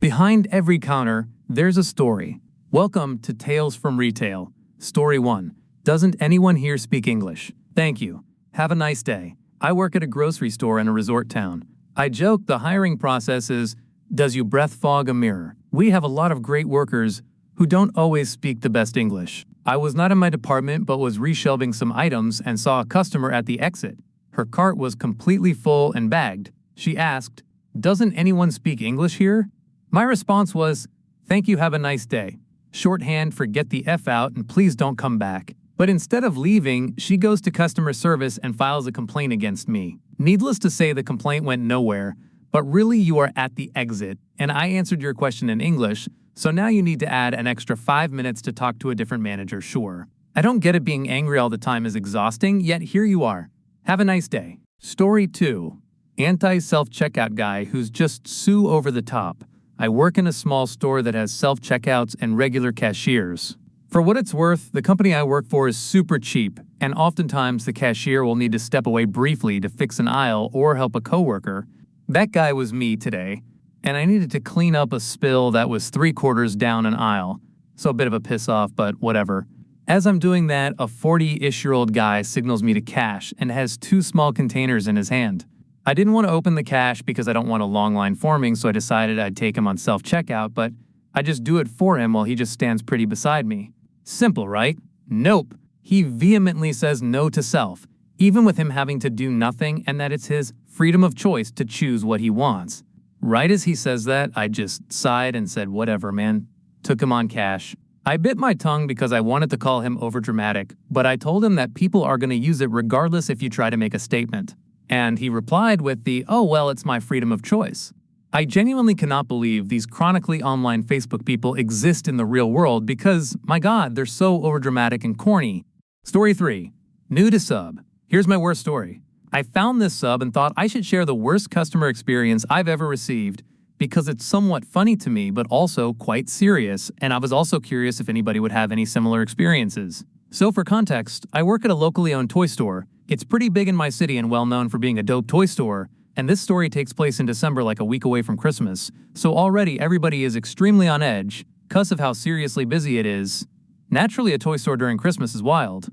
Behind every counter, there's a story. Welcome to Tales from Retail. Story 1. Doesn't anyone here speak English? Thank you. Have a nice day. I work at a grocery store in a resort town. I joke the hiring process is, does you breath fog a mirror? We have a lot of great workers who don't always speak the best English. I was not in my department but was reshelving some items and saw a customer at the exit. Her cart was completely full and bagged. She asked, doesn't anyone speak English here? My response was, thank you, have a nice day. Shorthand for get the F out and please don't come back. But instead of leaving, she goes to customer service and files a complaint against me. Needless to say, the complaint went nowhere, but really you are at the exit, and I answered your question in English, so now you need to add an extra 5 minutes to talk to a different manager, sure. I don't get it, being angry all the time is exhausting, yet here you are. Have a nice day. Story 2. Anti-self-checkout guy who's just so over the top. I work in a small store that has self-checkouts and regular cashiers. For what it's worth, the company I work for is super cheap, and oftentimes the cashier will need to step away briefly to fix an aisle or help a coworker. That guy was me today, and I needed to clean up a spill that was 3/4 down an aisle. So a bit of a piss off, but whatever. As I'm doing that, a 40-ish-year-old guy signals me to cash and has 2 small containers in his hand. I didn't want to open the cash because I don't want a long line forming, so I decided I'd take him on self-checkout, but I just do it for him while he just stands pretty beside me. Simple, right? Nope. He vehemently says no to self, even with him having to do nothing and that it's his freedom of choice to choose what he wants. Right as he says that, I just sighed and said, whatever, man. Took him on cash. I bit my tongue because I wanted to call him overdramatic, but I told him that people are going to use it regardless if you try to make a statement. And he replied with the, oh well, it's my freedom of choice. I genuinely cannot believe these chronically online Facebook people exist in the real world because, my god, they're so overdramatic and corny. Story 3. New to sub. Here's my worst story. I found this sub and thought I should share the worst customer experience I've ever received because it's somewhat funny to me but also quite serious, and I was also curious if anybody would have any similar experiences. So for context, I work at a locally owned toy store. It's pretty big in my city and well known for being a dope toy store, and this story takes place in December, like a week away from Christmas, so already everybody is extremely on edge, 'cause of how seriously busy it is. Naturally, a toy store during Christmas is wild.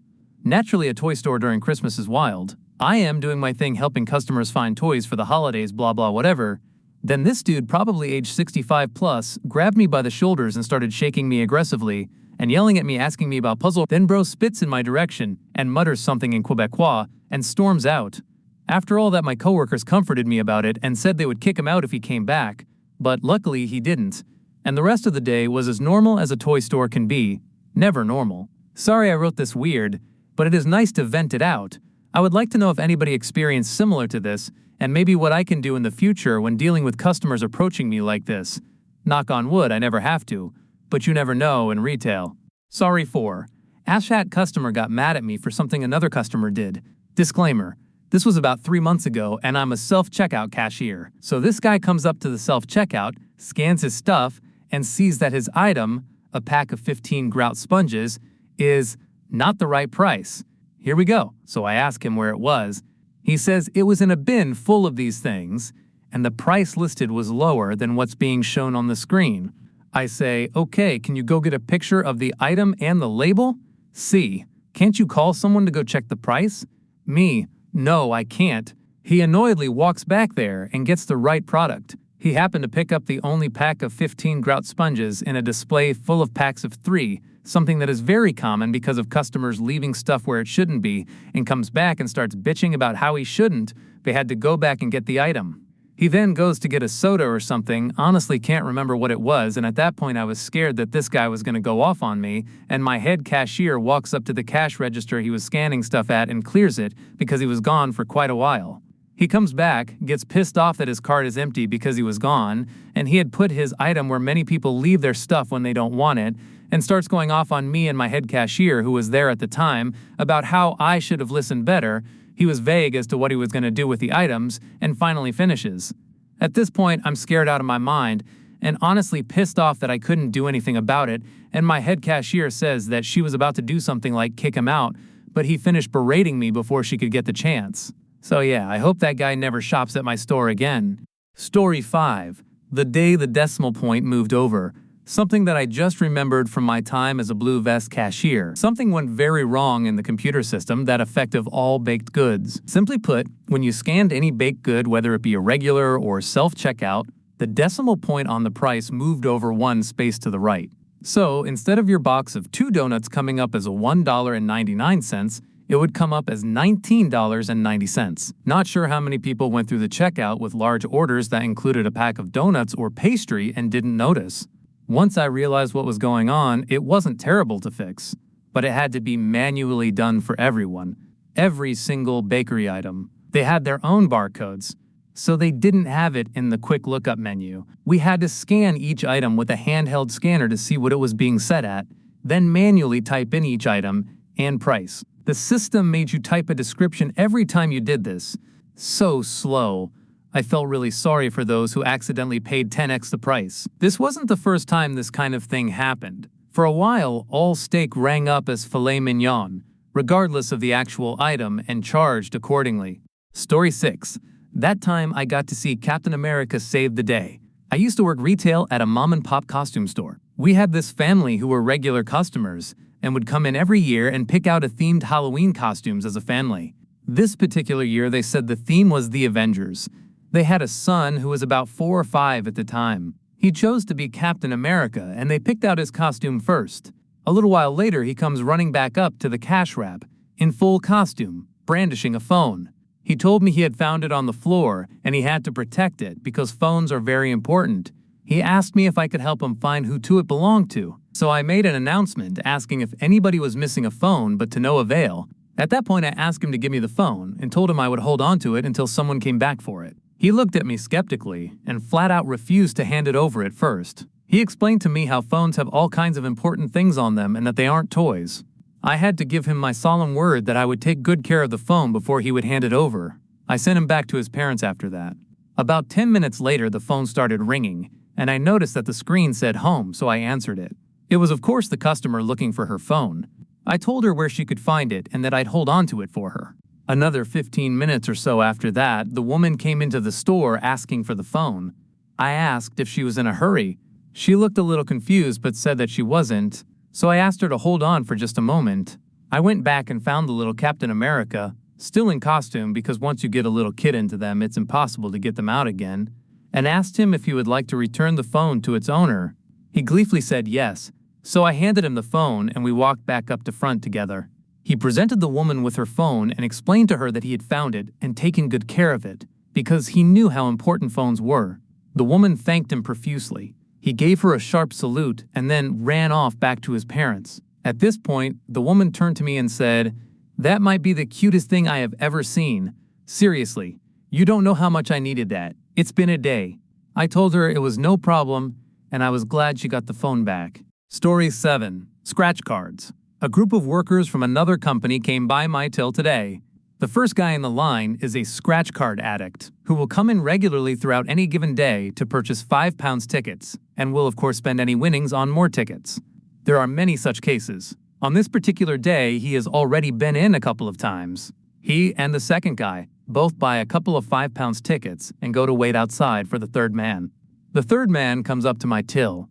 I am doing my thing helping customers find toys for the holidays, blah blah whatever. Then this dude, probably age 65 plus, grabbed me by the shoulders and started shaking me aggressively, and yelling at me, asking me about puzzle. Then bro spits in my direction and mutters something in Quebecois and storms out. After all that, my coworkers comforted me about it and said they would kick him out if he came back, but luckily he didn't. And the rest of the day was as normal as a toy store can be. Never normal. Sorry I wrote this weird, but it is nice to vent it out. I would like to know if anybody experienced similar to this, and maybe what I can do in the future when dealing with customers approaching me like this. Knock on wood, I never have to. But you never know in retail. Sorry 4. AskReddit customer got mad at me for something another customer did. Disclaimer. This was about 3 months ago and I'm a self-checkout cashier. So this guy comes up to the self-checkout, scans his stuff, and sees that his item, a pack of 15 grout sponges, is not the right price. Here we go. So I ask him where it was. He says it was in a bin full of these things, and the price listed was lower than what's being shown on the screen. I say, okay, can you go get a picture of the item and the label? C. Can't you call someone to go check the price? Me. No, I can't. He annoyedly walks back there and gets the right product. He happened to pick up the only pack of 15 grout sponges in a display full of packs of 3, something that is very common because of customers leaving stuff where it shouldn't be, and comes back and starts bitching about how he shouldn't. They had to go back and get the item. He then goes to get a soda or something, honestly can't remember what it was, and at that point I was scared that this guy was going to go off on me, and my head cashier walks up to the cash register he was scanning stuff at and clears it because he was gone for quite a while. He comes back, gets pissed off that his cart is empty because he was gone, and he had put his item where many people leave their stuff when they don't want it, and starts going off on me and my head cashier, who was there at the time, about how I should have listened better. He was vague as to what he was going to do with the items, and finally finishes. At this point, I'm scared out of my mind, and honestly pissed off that I couldn't do anything about it, and my head cashier says that she was about to do something like kick him out, but he finished berating me before she could get the chance. So yeah, I hope that guy never shops at my store again. Story 5. the day the decimal point moved over, something that I just remembered from my time as a blue vest cashier. Something went very wrong in the computer system that affected all baked goods. Simply put, when you scanned any baked good, whether it be a regular or self-checkout, the decimal point on the price moved over one space to the right. So, instead of your box of 2 donuts coming up as a $1.99, it would come up as $19.90. Not sure how many people went through the checkout with large orders that included a pack of donuts or pastry and didn't notice. Once I realized what was going on, it wasn't terrible to fix, but it had to be manually done for everyone. Every single bakery item. They had their own barcodes, so they didn't have it in the quick lookup menu. We had to scan each item with a handheld scanner to see what it was being set at, then manually type in each item and price. The system made you type a description every time you did this. So slow. I felt really sorry for those who accidentally paid 10x the price. This wasn't the first time this kind of thing happened. For a while, all steak rang up as filet mignon, regardless of the actual item, and charged accordingly. Story 6. That time I got to see Captain America save the day. I used to work retail at a mom-and-pop costume store. We had this family who were regular customers and would come in every year and pick out a themed Halloween costumes as a family. This particular year they said the theme was the Avengers. They had a son who was about 4 or 5 at the time. He chose to be Captain America, and they picked out his costume first. A little while later, he comes running back up to the cash wrap, in full costume, brandishing a phone. He told me he had found it on the floor, and he had to protect it because phones are very important. He asked me if I could help him find who it belonged to. So I made an announcement asking if anybody was missing a phone, but to no avail. At that point, I asked him to give me the phone and told him I would hold on to it until someone came back for it. He looked at me skeptically and flat out refused to hand it over at first. He explained to me how phones have all kinds of important things on them and that they aren't toys. I had to give him my solemn word that I would take good care of the phone before he would hand it over. I sent him back to his parents after that. About 10 minutes later, the phone started ringing, and I noticed that the screen said home, so I answered it. It was of course the customer looking for her phone. I told her where she could find it and that I'd hold on to it for her. Another 15 minutes or so after that, the woman came into the store asking for the phone. I asked if she was in a hurry. She looked a little confused but said that she wasn't, so I asked her to hold on for just a moment. I went back and found the little Captain America, still in costume because once you get a little kid into them, it's impossible to get them out again, and asked him if he would like to return the phone to its owner. He gleefully said yes, so I handed him the phone and we walked back up to front together. He presented the woman with her phone and explained to her that he had found it and taken good care of it, because he knew how important phones were. The woman thanked him profusely. He gave her a sharp salute and then ran off back to his parents. At this point, the woman turned to me and said, "That might be the cutest thing I have ever seen. Seriously, you don't know how much I needed that. It's been a day." I told her it was no problem, and I was glad she got the phone back. Story 7. Scratch cards. A group of workers from another company came by my till today. The first guy in the line is a scratch card addict who will come in regularly throughout any given day to purchase £5 tickets and will of course spend any winnings on more tickets. There are many such cases. On this particular day, he has already been in a couple of times. He and the second guy both buy a couple of £5 tickets and go to wait outside for the third man. The third man comes up to my till.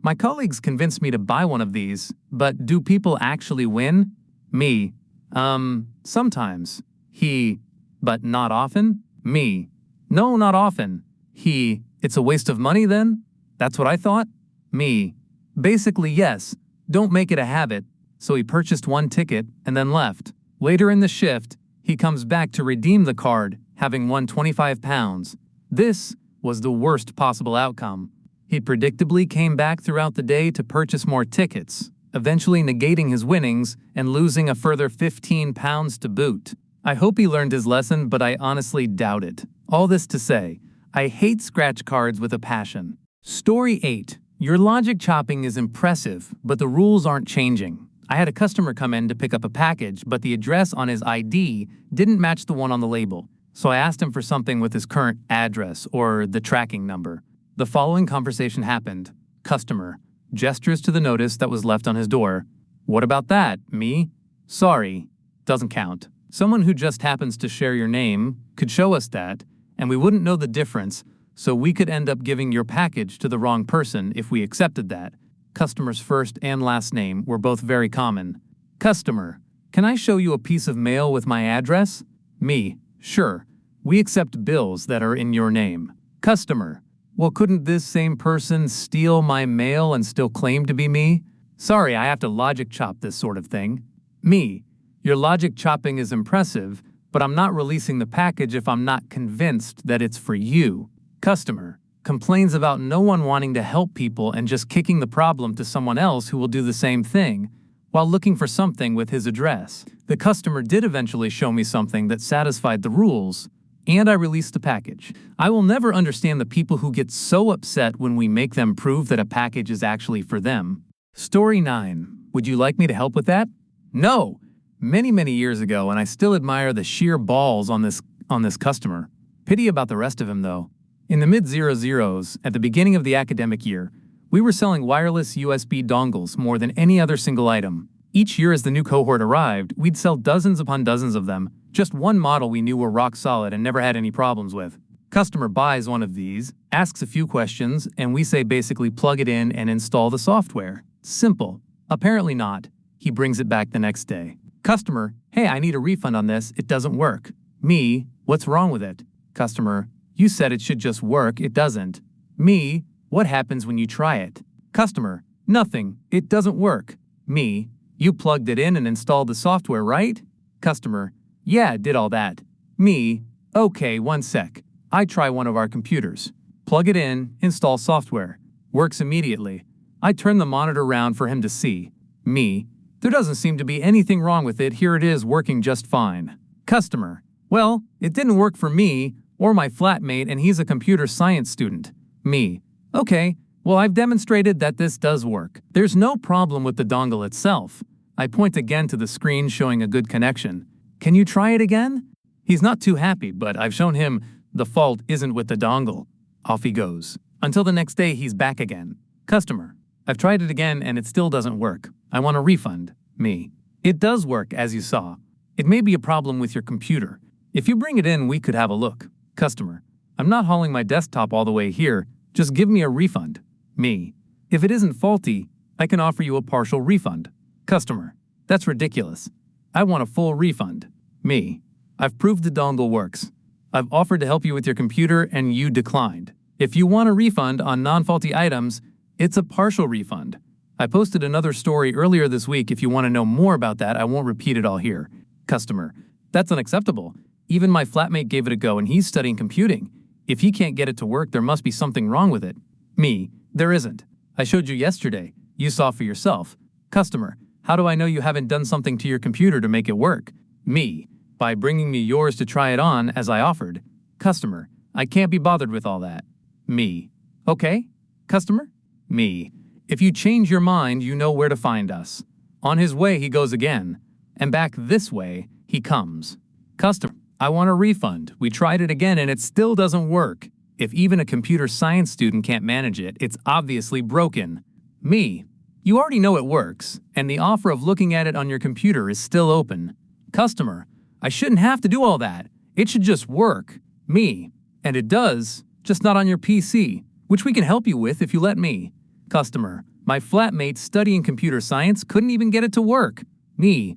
My colleagues convinced me to buy one of these, but do people actually win? Me. Sometimes. He. But not often? Me. No, not often. He. It's a waste of money then? That's what I thought? Me. Basically, yes. Don't make it a habit. So he purchased one ticket and then left. Later in the shift, he comes back to redeem the card, having won £25. This was the worst possible outcome. He predictably came back throughout the day to purchase more tickets, eventually negating his winnings and losing a further £15 to boot. I hope he learned his lesson, but I honestly doubt it. All this to say, I hate scratch cards with a passion. Story 8. Your logic chopping is impressive, but the rules aren't changing. I had a customer come in to pick up a package, but the address on his ID didn't match the one on the label. So I asked him for something with his current address or the tracking number. The following conversation happened. Customer. Gestures to the notice that was left on his door. What about that? Me? Sorry. Doesn't count. Someone who just happens to share your name could show us that, and we wouldn't know the difference, so we could end up giving your package to the wrong person if we accepted that. Customer's first and last name were both very common. Customer, can I show you a piece of mail with my address? Me, sure. We accept bills that are in your name. Customer, well, couldn't this same person steal my mail and still claim to be me? Sorry, I have to logic chop this sort of thing. Me, your logic chopping is impressive, but I'm not releasing the package if I'm not convinced that it's for you. Customer, complains about no one wanting to help people and just kicking the problem to someone else who will do the same thing, while looking for something with his address. The customer did eventually show me something that satisfied the rules, and I released the package. I will never understand the people who get so upset when we make them prove that a package is actually for them. Story 9. Would you like me to help with that? No! Many years ago, and I still admire the sheer balls on this customer. Pity about the rest of him, though. In the mid-00s, at the beginning of the academic year, we were selling wireless USB dongles more than any other single item. Each year as the new cohort arrived, we'd sell dozens upon dozens of them, just one model we knew were rock solid and never had any problems with. Customer buys one of these, asks a few questions, and we say basically plug it in and install the software. Simple. Apparently not. He brings it back the next day. Customer, hey, I need a refund on this, it doesn't work. Me, what's wrong with it? Customer, you said it should just work, it doesn't. Me, what happens when you try it? Customer, nothing, it doesn't work. Me, you plugged it in and installed the software, right? Customer, yeah, did all that. Me, okay, one sec. I try one of our computers. Plug it in, install software. Works immediately. I turn the monitor around for him to see. Me, there doesn't seem to be anything wrong with it, here it is working just fine. Customer, well, it didn't work for me or my flatmate and he's a computer science student. Me, okay, well I've demonstrated that this does work. There's no problem with the dongle itself. I point again to the screen showing a good connection. Can you try it again? He's not too happy, but I've shown him the fault isn't with the dongle. Off he goes. Until the next day he's back again. Customer, I've tried it again and it still doesn't work. I want a refund. Me, it does work as you saw. It may be a problem with your computer. If you bring it in, we could have a look. Customer, I'm not hauling my desktop all the way here. Just give me a refund. Me, if it isn't faulty, I can offer you a partial refund. Customer, that's ridiculous. I want a full refund. Me, I've proved the dongle works. I've offered to help you with your computer and you declined. If you want a refund on non-faulty items, it's a partial refund. I posted another story earlier this week. If you want to know more about that, I won't repeat it all here. Customer, that's unacceptable. Even my flatmate gave it a go and he's studying computing. If he can't get it to work, there must be something wrong with it. Me, there isn't. I showed you yesterday. You saw for yourself. Customer, how do I know you haven't done something to your computer to make it work? Me, by bringing me yours to try it on as I offered. Customer, I can't be bothered with all that. Me, okay. Customer? Me, if you change your mind, you know where to find us. On his way he goes again, and back this way he comes. Customer, I want a refund. We tried it again and it still doesn't work. If even a computer science student can't manage it, it's obviously broken. Me, you already know it works, and the offer of looking at it on your computer is still open. Customer, I shouldn't have to do all that. It should just work. Me, and it does, just not on your PC, which we can help you with if you let me. Customer, my flatmate studying computer science couldn't even get it to work. Me,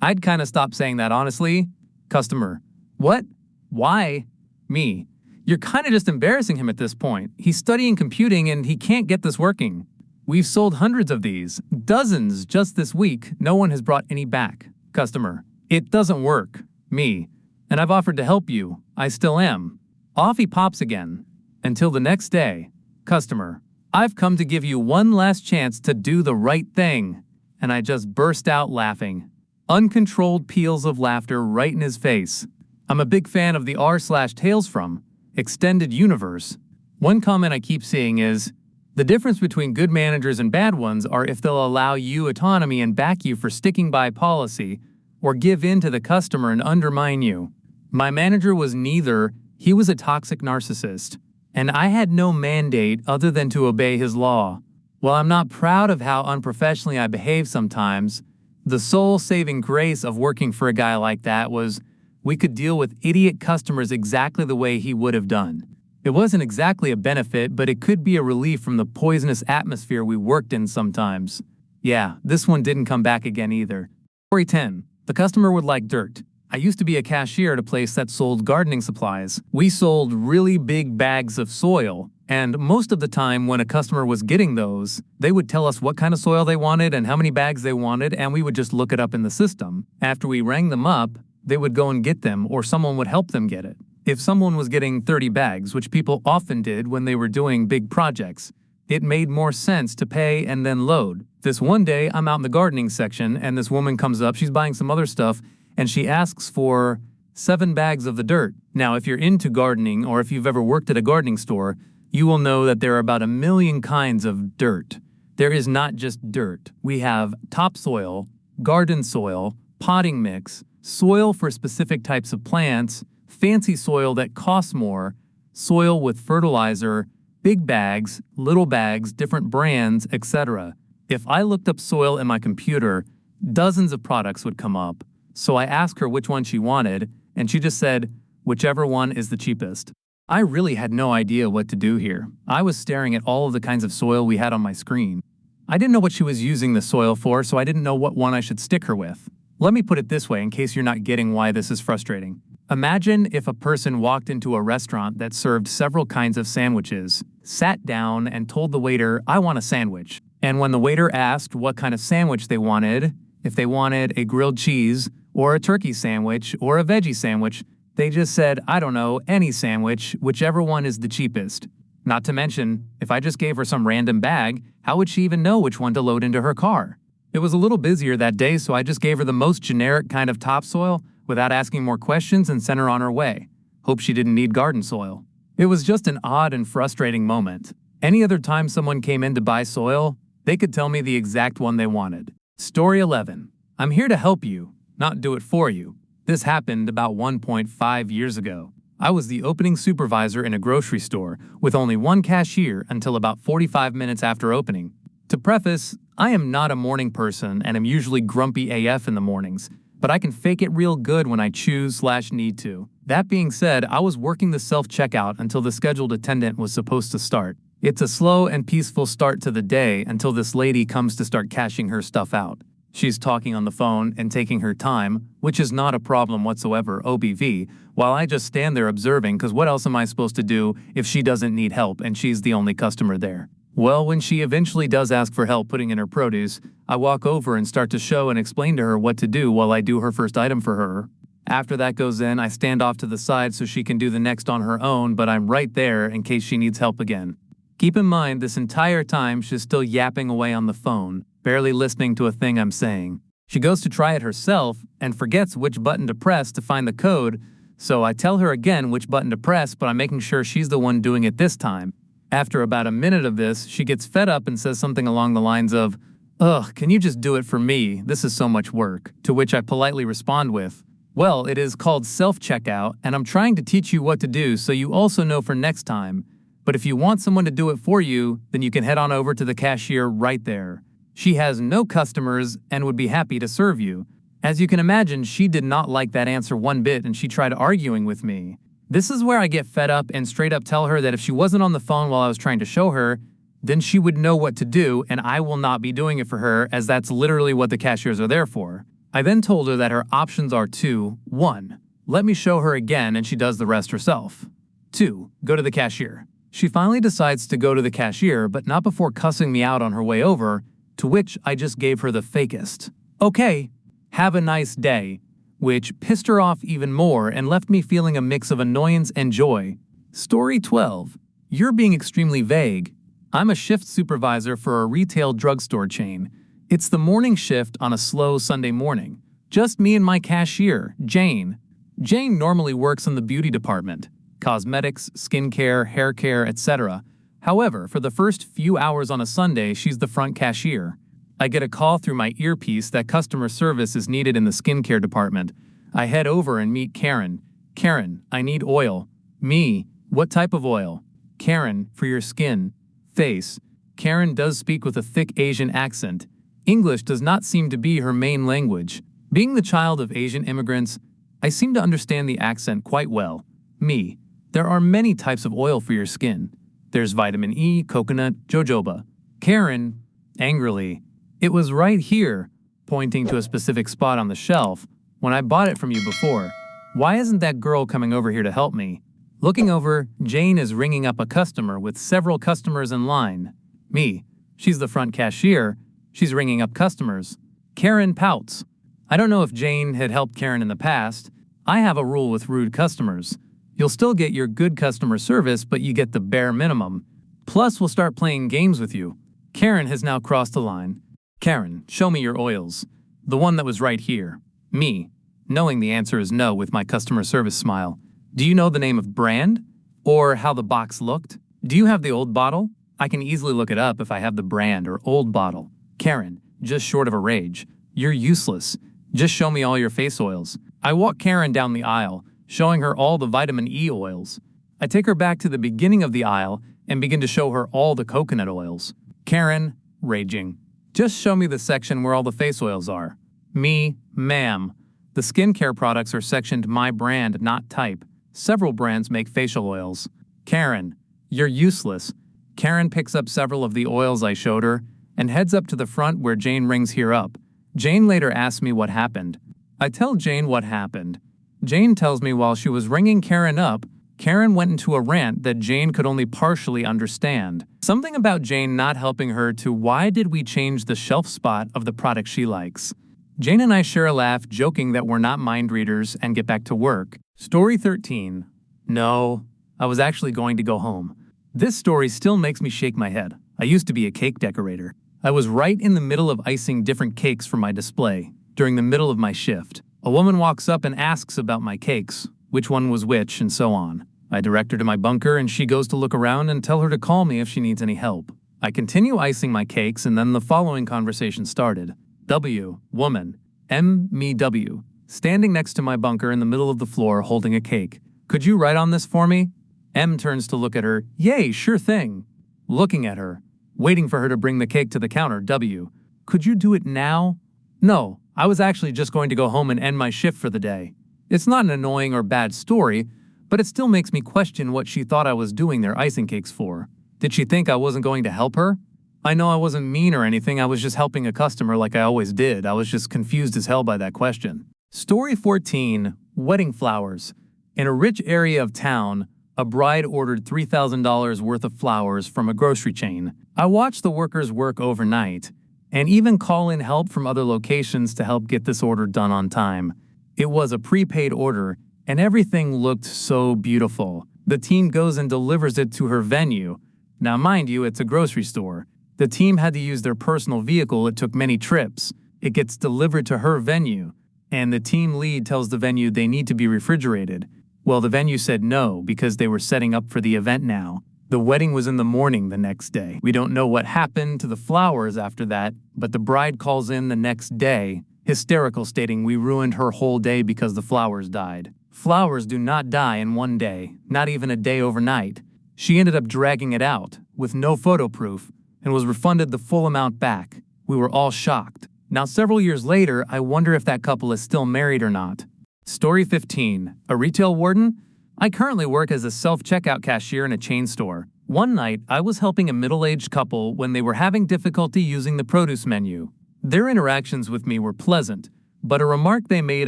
I'd kinda stop saying that honestly. Customer, what? Why? Me, you're kinda just embarrassing him at this point. He's studying computing and he can't get this working. We've sold hundreds of these, dozens just this week. No one has brought any back. Customer, it doesn't work. Me, and I've offered to help you. I still am. Off he pops again. Until the next day. Customer, I've come to give you one last chance to do the right thing. And I just burst out laughing. Uncontrolled peals of laughter right in his face. I'm a big fan of the r/tales from extended universe. One comment I keep seeing is, the difference between good managers and bad ones are if they'll allow you autonomy and back you for sticking by policy, or give in to the customer and undermine you. My manager was neither. He was a toxic narcissist, and I had no mandate other than to obey his law. While I'm not proud of how unprofessionally I behave sometimes, the soul-saving grace of working for a guy like that was we could deal with idiot customers exactly the way he would have done. It wasn't exactly a benefit, but it could be a relief from the poisonous atmosphere we worked in sometimes. Yeah, this one didn't come back again either. Story 10. The customer would like dirt. I used to be a cashier at a place that sold gardening supplies. We sold really big bags of soil, and most of the time when a customer was getting those, they would tell us what kind of soil they wanted and how many bags they wanted, and we would just look it up in the system. After we rang them up, they would go and get them, or someone would help them get it. If someone was getting 30 bags, which people often did when they were doing big projects, it made more sense to pay and then load. This one day, I'm out in the gardening section, and this woman comes up, she's buying some other stuff, and she asks for 7 bags of the dirt. Now, if you're into gardening, or if you've ever worked at a gardening store, you will know that there are about 1 million kinds of dirt. There is not just dirt. We have topsoil, garden soil, potting mix, soil for specific types of plants, fancy soil that costs more, soil with fertilizer, big bags, little bags, different brands, etc. If I looked up soil in my computer, dozens of products would come up. So I asked her which one she wanted, and she just said, whichever one is the cheapest. I really had no idea what to do here. I was staring at all of the kinds of soil we had on my screen. I didn't know what she was using the soil for, so I didn't know what one I should stick her with. Let me put it this way in case you're not getting why this is frustrating. Imagine if a person walked into a restaurant that served several kinds of sandwiches, sat down and told the waiter, I want a sandwich. And when the waiter asked what kind of sandwich they wanted, if they wanted a grilled cheese, or a turkey sandwich, or a veggie sandwich, they just said, I don't know, any sandwich, whichever one is the cheapest. Not to mention, if I just gave her some random bag, how would she even know which one to load into her car? It was a little busier that day, so I just gave her the most generic kind of topsoil without asking more questions and sent her on her way. Hope she didn't need garden soil. It was just an odd and frustrating moment. Any other time someone came in to buy soil, they could tell me the exact one they wanted. Story 11. I'm here to help you, not do it for you. This happened about 1.5 years ago. I was the opening supervisor in a grocery store with only one cashier until about 45 minutes after opening. To preface, I am not a morning person and am usually grumpy AF in the mornings, but I can fake it real good when I choose/need to. That being said, I was working the self-checkout until the scheduled attendant was supposed to start. It's a slow and peaceful start to the day until this lady comes to start cashing her stuff out. She's talking on the phone and taking her time, which is not a problem whatsoever, OBV, while I just stand there observing because what else am I supposed to do if she doesn't need help and she's the only customer there? Well, when she eventually does ask for help putting in her produce, I walk over and start to show and explain to her what to do while I do her first item for her. After that goes in, I stand off to the side so she can do the next on her own, but I'm right there in case she needs help again. Keep in mind, this entire time she's still yapping away on the phone, barely listening to a thing I'm saying. She goes to try it herself and forgets which button to press to find the code, so I tell her again which button to press, but I'm making sure she's the one doing it this time. After about a minute of this, she gets fed up and says something along the lines of, "Ugh, can you just do it for me? This is so much work." To which I politely respond with, "Well, it is called self-checkout, and I'm trying to teach you what to do so you also know for next time. But if you want someone to do it for you, then you can head on over to the cashier right there. She has no customers and would be happy to serve you." As you can imagine, she did not like that answer one bit and she tried arguing with me. This is where I get fed up and straight up tell her that if she wasn't on the phone while I was trying to show her, then she would know what to do and I will not be doing it for her, as that's literally what the cashiers are there for. I then told her that her options are 2. 1. Let me show her again and she does the rest herself. 2. Go to the cashier. She finally decides to go to the cashier, but not before cussing me out on her way over, to which I just gave her the fakest, "Okay, have a nice day," which pissed her off even more and left me feeling a mix of annoyance and joy. Story 12. You're being extremely vague. I'm a shift supervisor for a retail drugstore chain. It's the morning shift on a slow Sunday morning. Just me and my cashier, Jane. Jane normally works in the beauty department, cosmetics, skincare, hair care, etc. However, for the first few hours on a Sunday, she's the front cashier. I get a call through my earpiece that customer service is needed in the skincare department. I head over and meet Karen. "Karen, I need oil." Me, "What type of oil?" Karen, "For your skin." Face. Karen does speak with a thick Asian accent. English does not seem to be her main language. Being the child of Asian immigrants, I seem to understand the accent quite well. Me, There are many types of oil for your skin. There's vitamin E, coconut, jojoba. Karen, angrily, it was right here, pointing to a specific spot on the shelf, when I bought it from you before. Why isn't that girl coming over here to help me? Looking over, Jane is ringing up a customer with several customers in line. Me. She's the front cashier. She's ringing up customers. Karen pouts. I don't know if Jane had helped Karen in the past. I have a rule with rude customers. You'll still get your good customer service, but you get the bare minimum. Plus, we'll start playing games with you. Karen has now crossed the line. Karen, show me your oils. The one that was right here. Me. Knowing the answer is no with my customer service smile. Do you know the name of brand? Or how the box looked? Do you have the old bottle? I can easily look it up if I have the brand or old bottle. Karen, just short of a rage. You're useless. Just show me all your face oils. I walk Karen down the aisle, showing her all the vitamin E oils. I take her back to the beginning of the aisle and begin to show her all the coconut oils. Karen, raging. Just show me the section where all the face oils are. Me, ma'am. The skincare products are sectioned my brand, not type. Several brands make facial oils. Karen, you're useless. Karen picks up several of the oils I showed her and heads up to the front where Jane rings here up. Jane later asks me what happened. I tell Jane what happened. Jane tells me while she was ringing Karen up, Karen went into a rant that Jane could only partially understand. Something about Jane not helping her to why did we change the shelf spot of the product she likes. Jane and I share a laugh, joking that we're not mind readers and get back to work. Story 13. No, I was actually going to go home. This story still makes me shake my head. I used to be a cake decorator. I was right in the middle of icing different cakes for my display, during the middle of my shift. A woman walks up and asks about my cakes, which one was which, and so on. I direct her to my bunker and she goes to look around and tell her to call me if she needs any help. I continue icing my cakes and then the following conversation started. W, woman. M, me W, standing next to my bunker in the middle of the floor holding a cake. Could you write on this for me? M turns to look at her. Yay, sure thing. Looking at her, waiting for her to bring the cake to the counter. W, could you do it now? No, I was actually just going to go home and end my shift for the day. It's not an annoying or bad story, but it still makes me question what she thought I was doing their icing cakes for. Did she think I wasn't going to help her? I know I wasn't mean or anything, I was just helping a customer like I always did. I was just confused as hell by that question. Story 14. Wedding flowers. In a rich area of town, a bride ordered $3,000 worth of flowers from a grocery chain. I watched the workers work overnight, and even call in help from other locations to help get this order done on time. It was a prepaid order, and everything looked so beautiful. The team goes and delivers it to her venue. Now mind you, it's a grocery store. The team had to use their personal vehicle. It took many trips. It gets delivered to her venue, and the team lead tells the venue they need to be refrigerated. Well, the venue said no because they were setting up for the event now. The wedding was in the morning the next day. We don't know what happened to the flowers after that, but the bride calls in the next day, hysterical, stating we ruined her whole day because the flowers died. Flowers do not die in one day, not even a day overnight. She ended up dragging it out, with no photo proof, and was refunded the full amount back. We were all shocked. Now several years later, I wonder if that couple is still married or not. Story 15. A retail warden? I currently work as a self-checkout cashier in a chain store. One night, I was helping a middle-aged couple when they were having difficulty using the produce menu. Their interactions with me were pleasant, but a remark they made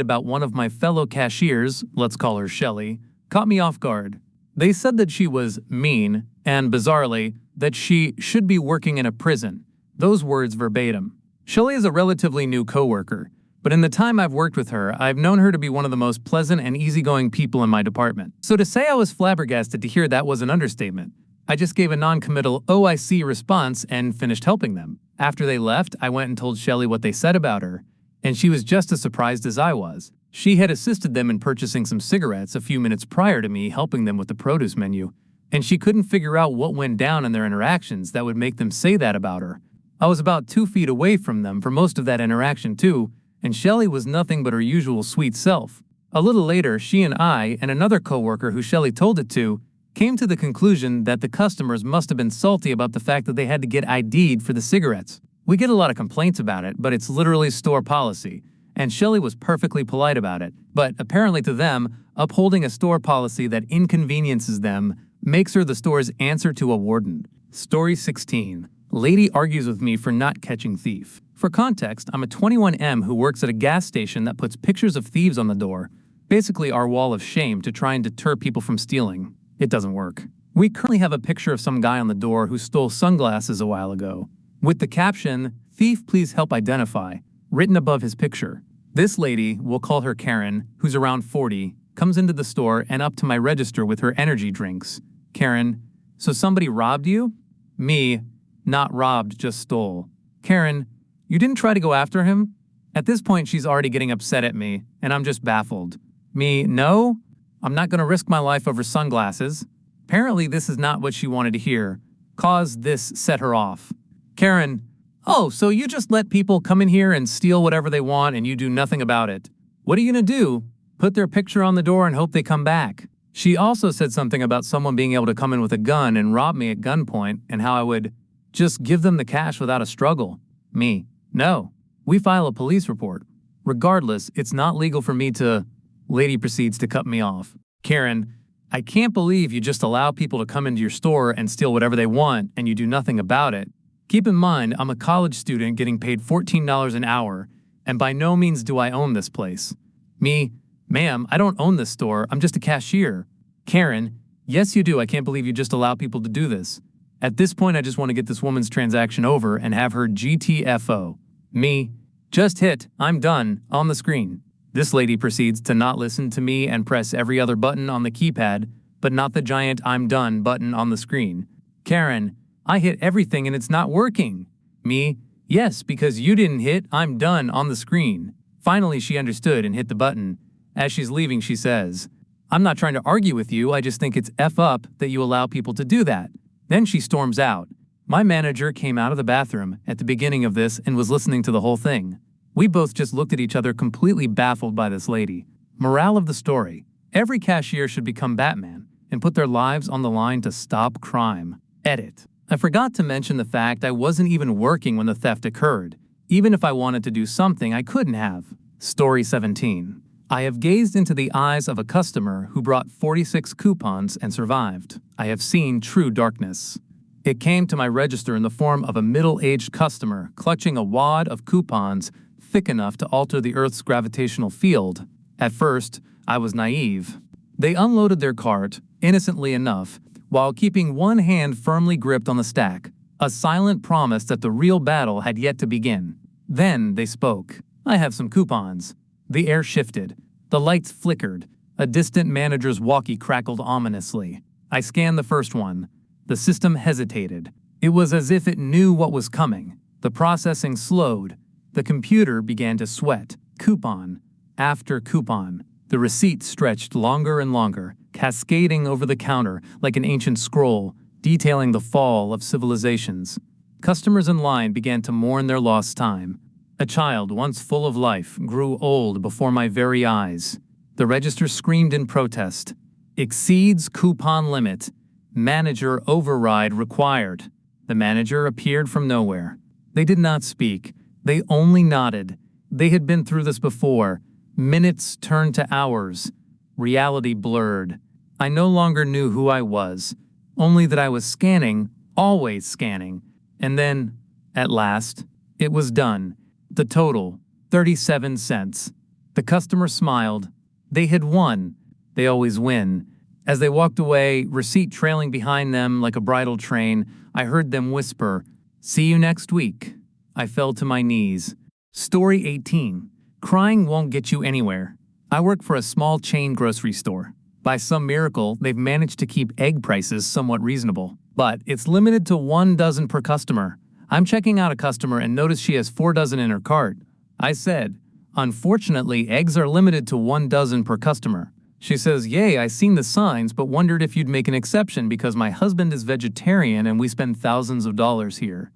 about one of my fellow cashiers, let's call her Shelley, caught me off guard. They said that she was mean, and bizarrely, that she should be working in a prison. Those words verbatim. Shelley is a relatively new coworker, but in the time I've worked with her, I've known her to be one of the most pleasant and easygoing people in my department. So to say I was flabbergasted to hear that was an understatement. I just gave a non-committal "oh, I see" response and finished helping them. After they left, I went and told Shelley what they said about her, and she was just as surprised as I was. She had assisted them in purchasing some cigarettes a few minutes prior to me helping them with the produce menu, and she couldn't figure out what went down in their interactions that would make them say that about her. I was about 2 feet away from them for most of that interaction too, and Shelley was nothing but her usual sweet self. A little later, she and I and another coworker who Shelley told it to came to the conclusion that the customers must have been salty about the fact that they had to get ID'd for the cigarettes. We get a lot of complaints about it, but it's literally store policy, and Shelley was perfectly polite about it. But apparently to them, upholding a store policy that inconveniences them makes her the store's answer to a warden. Story 16. Lady argues with me for not catching thief. For context, I'm a 21M who works at a gas station that puts pictures of thieves on the door. Basically our wall of shame to try and deter people from stealing. It doesn't work. We currently have a picture of some guy on the door who stole sunglasses a while ago, with the caption, "Thief, please help identify," written above his picture. This lady, we'll call her Karen, who's around 40, comes into the store and up to my register with her energy drinks. Karen, so somebody robbed you? Me, not robbed, just stole. Karen, you didn't try to go after him? At this point, she's already getting upset at me, and I'm just baffled. Me, no, I'm not going to risk my life over sunglasses. Apparently, this is not what she wanted to hear. Cause this set her off. Karen, oh, so you just let people come in here and steal whatever they want and you do nothing about it. What are you going to do? Put their picture on the door and hope they come back. She also said something about someone being able to come in with a gun and rob me at gunpoint and how I would just give them the cash without a struggle. Me, no. We file a police report. Regardless, it's not legal for me to... Lady proceeds to cut me off. Karen, I can't believe you just allow people to come into your store and steal whatever they want and you do nothing about it. Keep in mind, I'm a college student getting paid $14 an hour, and by no means do I own this place. Me, ma'am, I don't own this store, I'm just a cashier. Karen, yes you do, I can't believe you just allow people to do this. At this point, I just want to get this woman's transaction over and have her GTFO. Me, just hit, I'm done, on the screen. This lady proceeds to not listen to me and press every other button on the keypad, but not the giant I'm done button on the screen. Karen, I hit everything and it's not working. Me, yes, because you didn't hit I'm done on the screen. Finally, she understood and hit the button. As she's leaving, she says, I'm not trying to argue with you, I just think it's F up that you allow people to do that. Then she storms out. My manager came out of the bathroom at the beginning of this and was listening to the whole thing. We both just looked at each other completely baffled by this lady. Morale of the story. Every cashier should become Batman and put their lives on the line to stop crime. Edit. I forgot to mention the fact I wasn't even working when the theft occurred. Even if I wanted to do something, I couldn't have. Story 17. I have gazed into the eyes of a customer who brought 46 coupons and survived. I have seen true darkness. It came to my register in the form of a middle-aged customer clutching a wad of coupons thick enough to alter the Earth's gravitational field. At first, I was naive. They unloaded their cart, innocently enough, while keeping one hand firmly gripped on the stack, a silent promise that the real battle had yet to begin. Then they spoke. I have some coupons. The air shifted. The lights flickered. A distant manager's walkie crackled ominously. I scanned the first one. The system hesitated. It was as if it knew what was coming. The processing slowed. The computer began to sweat. Coupon after coupon. The receipt stretched longer and longer, cascading over the counter like an ancient scroll, detailing the fall of civilizations. Customers in line began to mourn their lost time. A child once full of life grew old before my very eyes. The register screamed in protest. Exceeds coupon limit. Manager override required. The manager appeared from nowhere. They did not speak. They only nodded. They had been through this before. Minutes turned to hours. Reality blurred. I no longer knew who I was, only that I was scanning, always scanning. And then, at last, it was done. The total, 37 cents. The customer smiled. They had won. They always win. As they walked away, receipt trailing behind them like a bridal train, I heard them whisper, "See you next week." I fell to my knees. Story 18. Crying won't get you anywhere. I work for a small chain grocery store. By some miracle, they've managed to keep egg prices somewhat reasonable. But it's limited to 1 dozen per customer. I'm checking out a customer and notice she has 4 dozen in her cart. I said, "Unfortunately, eggs are limited to 1 dozen per customer." She says, "Yay, I seen the signs, but wondered if you'd make an exception because my husband is vegetarian and we spend thousands of dollars here."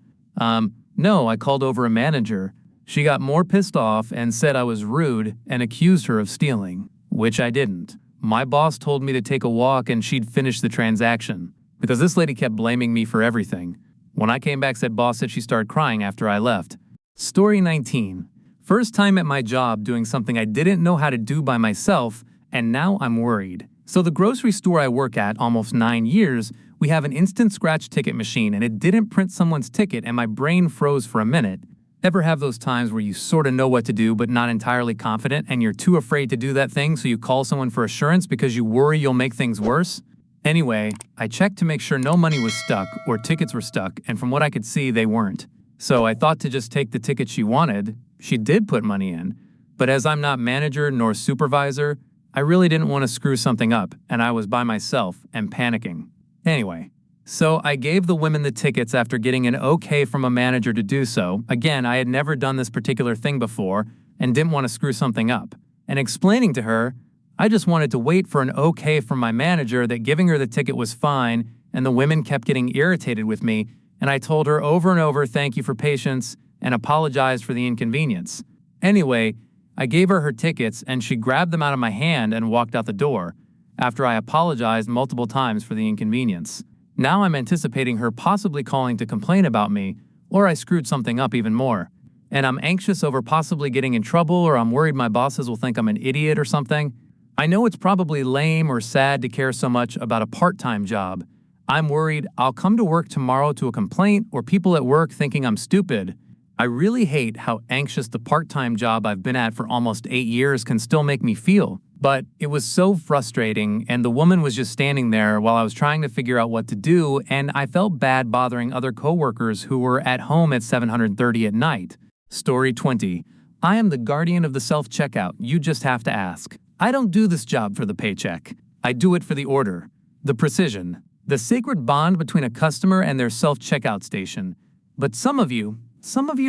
No, I called over a manager. She got more pissed off and said I was rude and accused her of stealing, which I didn't. My boss told me to take a walk and she'd finish the transaction, because this lady kept blaming me for everything. When I came back, boss said she started crying after I left. Story 19. First time at my job doing something I didn't know how to do by myself, and now I'm worried. So the grocery store I work at almost 9 years, we have an instant scratch ticket machine and it didn't print someone's ticket and my brain froze for a minute. Ever have those times where you sort of know what to do but not entirely confident and you're too afraid to do that thing so you call someone for assurance because you worry you'll make things worse? Anyway, I checked to make sure no money was stuck or tickets were stuck, and from what I could see, they weren't. So I thought to just take the ticket she wanted. She did put money in, but as I'm not manager nor supervisor, I really didn't want to screw something up, and I was by myself and panicking. Anyway, so I gave the women the tickets after getting an okay from a manager to do so. Again, I had never done this particular thing before and didn't want to screw something up. And explaining to her, I just wanted to wait for an okay from my manager that giving her the ticket was fine, and the women kept getting irritated with me, and I told her over and over thank you for patience and apologized for the inconvenience. Anyway, I gave her her tickets and she grabbed them out of my hand and walked out the door, after I apologized multiple times for the inconvenience. Now I'm anticipating her possibly calling to complain about me, or I screwed something up even more. And I'm anxious over possibly getting in trouble, or I'm worried my bosses will think I'm an idiot or something. I know it's probably lame or sad to care so much about a part-time job. I'm worried I'll come to work tomorrow to a complaint or people at work thinking I'm stupid. I really hate how anxious the part-time job I've been at for almost 8 years can still make me feel. But it was so frustrating, and the woman was just standing there while I was trying to figure out what to do, and I felt bad bothering other coworkers who were at home at 7:30 at night. Story 20. I am the guardian of the self-checkout. You just have to ask. I don't do this job for the paycheck. I do it for the order. The precision. The sacred bond between a customer and their self-checkout station. But some of you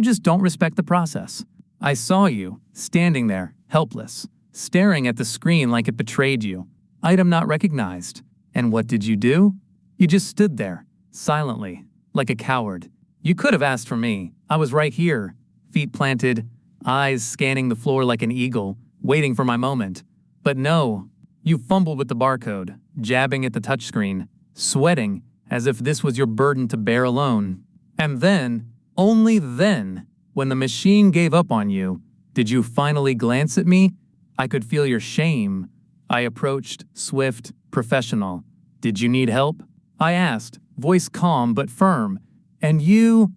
just don't respect the process. I saw you, standing there, helpless, staring at the screen like it betrayed you. Item not recognized. And what did you do? You just stood there, silently, like a coward. You could have asked for me. I was right here, feet planted, eyes scanning the floor like an eagle, waiting for my moment. But no, you fumbled with the barcode, jabbing at the touchscreen, sweating as if this was your burden to bear alone. And then, only then, when the machine gave up on you, did you finally glance at me? I could feel your shame. I approached, swift, professional. Did you need help? I asked, voice calm but firm. And you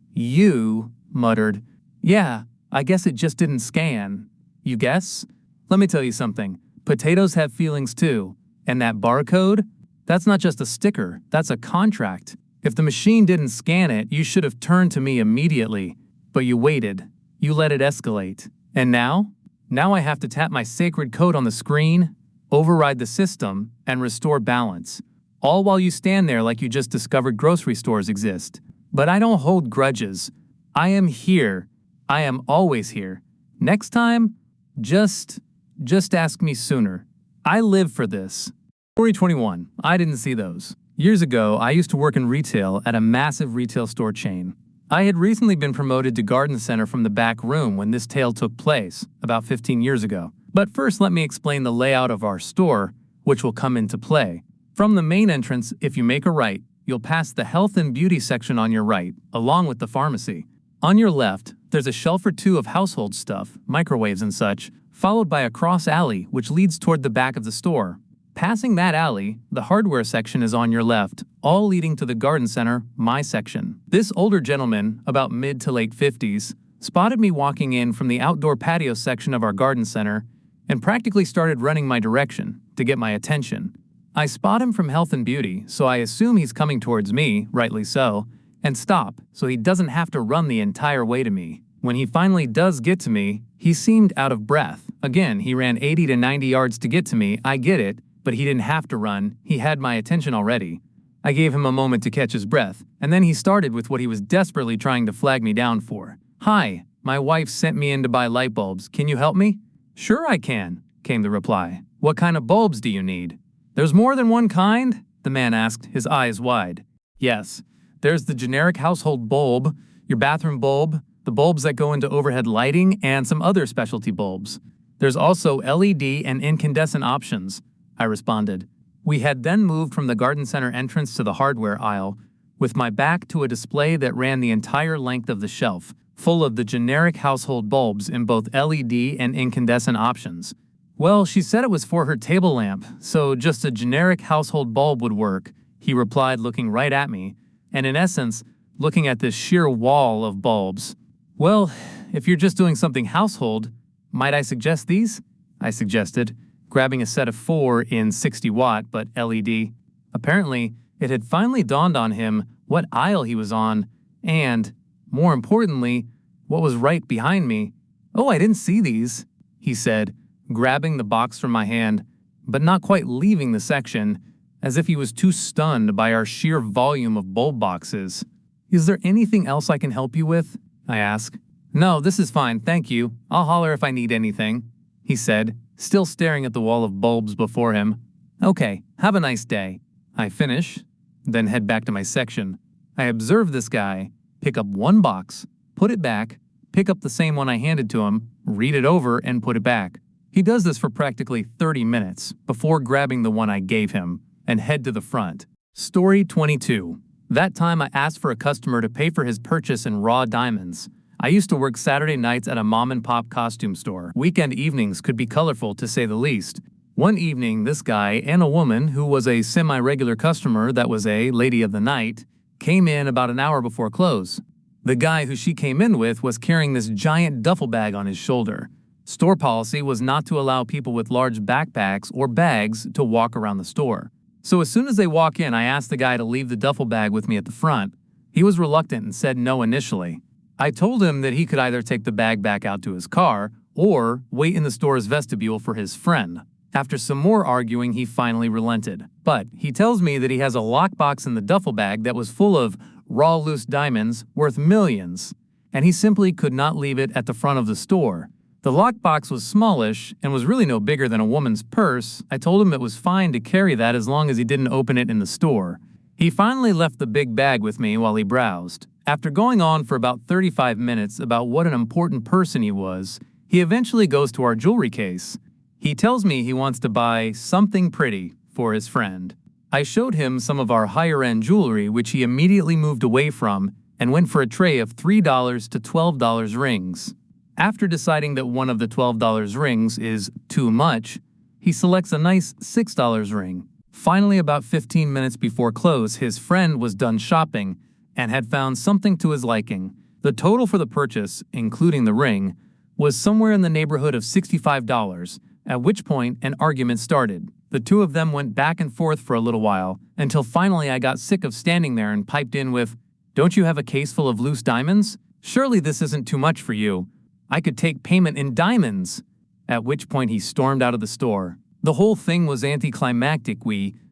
muttered, yeah, I guess it just didn't scan. You guess? Let me tell you something. Potatoes have feelings too. And that barcode? That's not just a sticker, that's a contract. If the machine didn't scan it, you should have turned to me immediately. But you waited. You let it escalate. And now? Now I have to tap my sacred code on the screen, override the system, and restore balance. All while you stand there like you just discovered grocery stores exist. But I don't hold grudges. I am here. I am always here. Next time, just ask me sooner. I live for this. Story 21. I didn't see those. Years ago, I used to work in retail at a massive retail store chain. I had recently been promoted to garden center from the back room when this tale took place, about 15 years ago. But first, let me explain the layout of our store, which will come into play. From the main entrance, if you make a right, you'll pass the health and beauty section on your right, along with the pharmacy. On your left, there's a shelf or two of household stuff, microwaves and such, followed by a cross alley which leads toward the back of the store. Passing that alley, the hardware section is on your left, all leading to the garden center, my section. This older gentleman, about mid to late 50s, spotted me walking in from the outdoor patio section of our garden center and practically started running my direction to get my attention. I spot him from health and beauty, so I assume he's coming towards me, rightly so, and stop so he doesn't have to run the entire way to me. When he finally does get to me, he seemed out of breath. Again, he ran 80 to 90 yards to get to me, I get it, but he didn't have to run, he had my attention already. I gave him a moment to catch his breath, and then he started with what he was desperately trying to flag me down for. Hi, my wife sent me in to buy light bulbs, can you help me? Sure I can, came the reply. What kind of bulbs do you need? There's more than one kind? The man asked, his eyes wide. Yes, there's the generic household bulb, your bathroom bulb, the bulbs that go into overhead lighting, and some other specialty bulbs. There's also LED and incandescent options, I responded. We had then moved from the garden center entrance to the hardware aisle, with my back to a display that ran the entire length of the shelf, full of the generic household bulbs in both LED and incandescent options. Well, she said it was for her table lamp, so just a generic household bulb would work, he replied, looking right at me, and in essence, looking at this sheer wall of bulbs. Well, if you're just doing something household, might I suggest these? I suggested, grabbing a set of 4 in 60-watt but LED. Apparently, it had finally dawned on him what aisle he was on, and, more importantly, what was right behind me. "Oh, I didn't see these," he said, grabbing the box from my hand, but not quite leaving the section, as if he was too stunned by our sheer volume of bulb boxes. "Is there anything else I can help you with?" I asked. "No, this is fine, thank you. I'll holler if I need anything," he said, still staring at the wall of bulbs before him. "Okay, have a nice day." I finish, then head back to my section. I observe this guy pick up one box, put it back, pick up the same one I handed to him, read it over, and put it back. He does this for practically 30 minutes before grabbing the one I gave him and head to the front. Story 22. That time I asked for a customer to pay for his purchase in raw diamonds. I used to work Saturday nights at a mom-and-pop costume store. Weekend evenings could be colorful, to say the least. One evening, this guy and a woman who was a semi-regular customer that was a lady of the night came in about an hour before close. The guy who she came in with was carrying this giant duffel bag on his shoulder. Store policy was not to allow people with large backpacks or bags to walk around the store. So as soon as they walk in, I asked the guy to leave the duffel bag with me at the front. He was reluctant and said no initially. I told him that he could either take the bag back out to his car or wait in the store's vestibule for his friend. After some more arguing, he finally relented. But he tells me that he has a lockbox in the duffel bag that was full of raw loose diamonds worth millions, and he simply could not leave it at the front of the store. The lockbox was smallish and was really no bigger than a woman's purse. I told him it was fine to carry that as long as he didn't open it in the store. He finally left the big bag with me while he browsed. After going on for about 35 minutes about what an important person he was, he eventually goes to our jewelry case. He tells me he wants to buy something pretty for his friend. I showed him some of our higher-end jewelry, which he immediately moved away from and went for a tray of $3 to $12 rings. After deciding that one of the $12 rings is too much, he selects a nice $6 ring. Finally, about 15 minutes before close, his friend was done shopping and had found something to his liking. The total for the purchase, including the ring, was somewhere in the neighborhood of $65, at which point an argument started. The two of them went back and forth for a little while, until finally I got sick of standing there and piped in with, "Don't you have a case full of loose diamonds? Surely this isn't too much for you. I could take payment in diamonds." At which point he stormed out of the store. The whole thing was anticlimactic,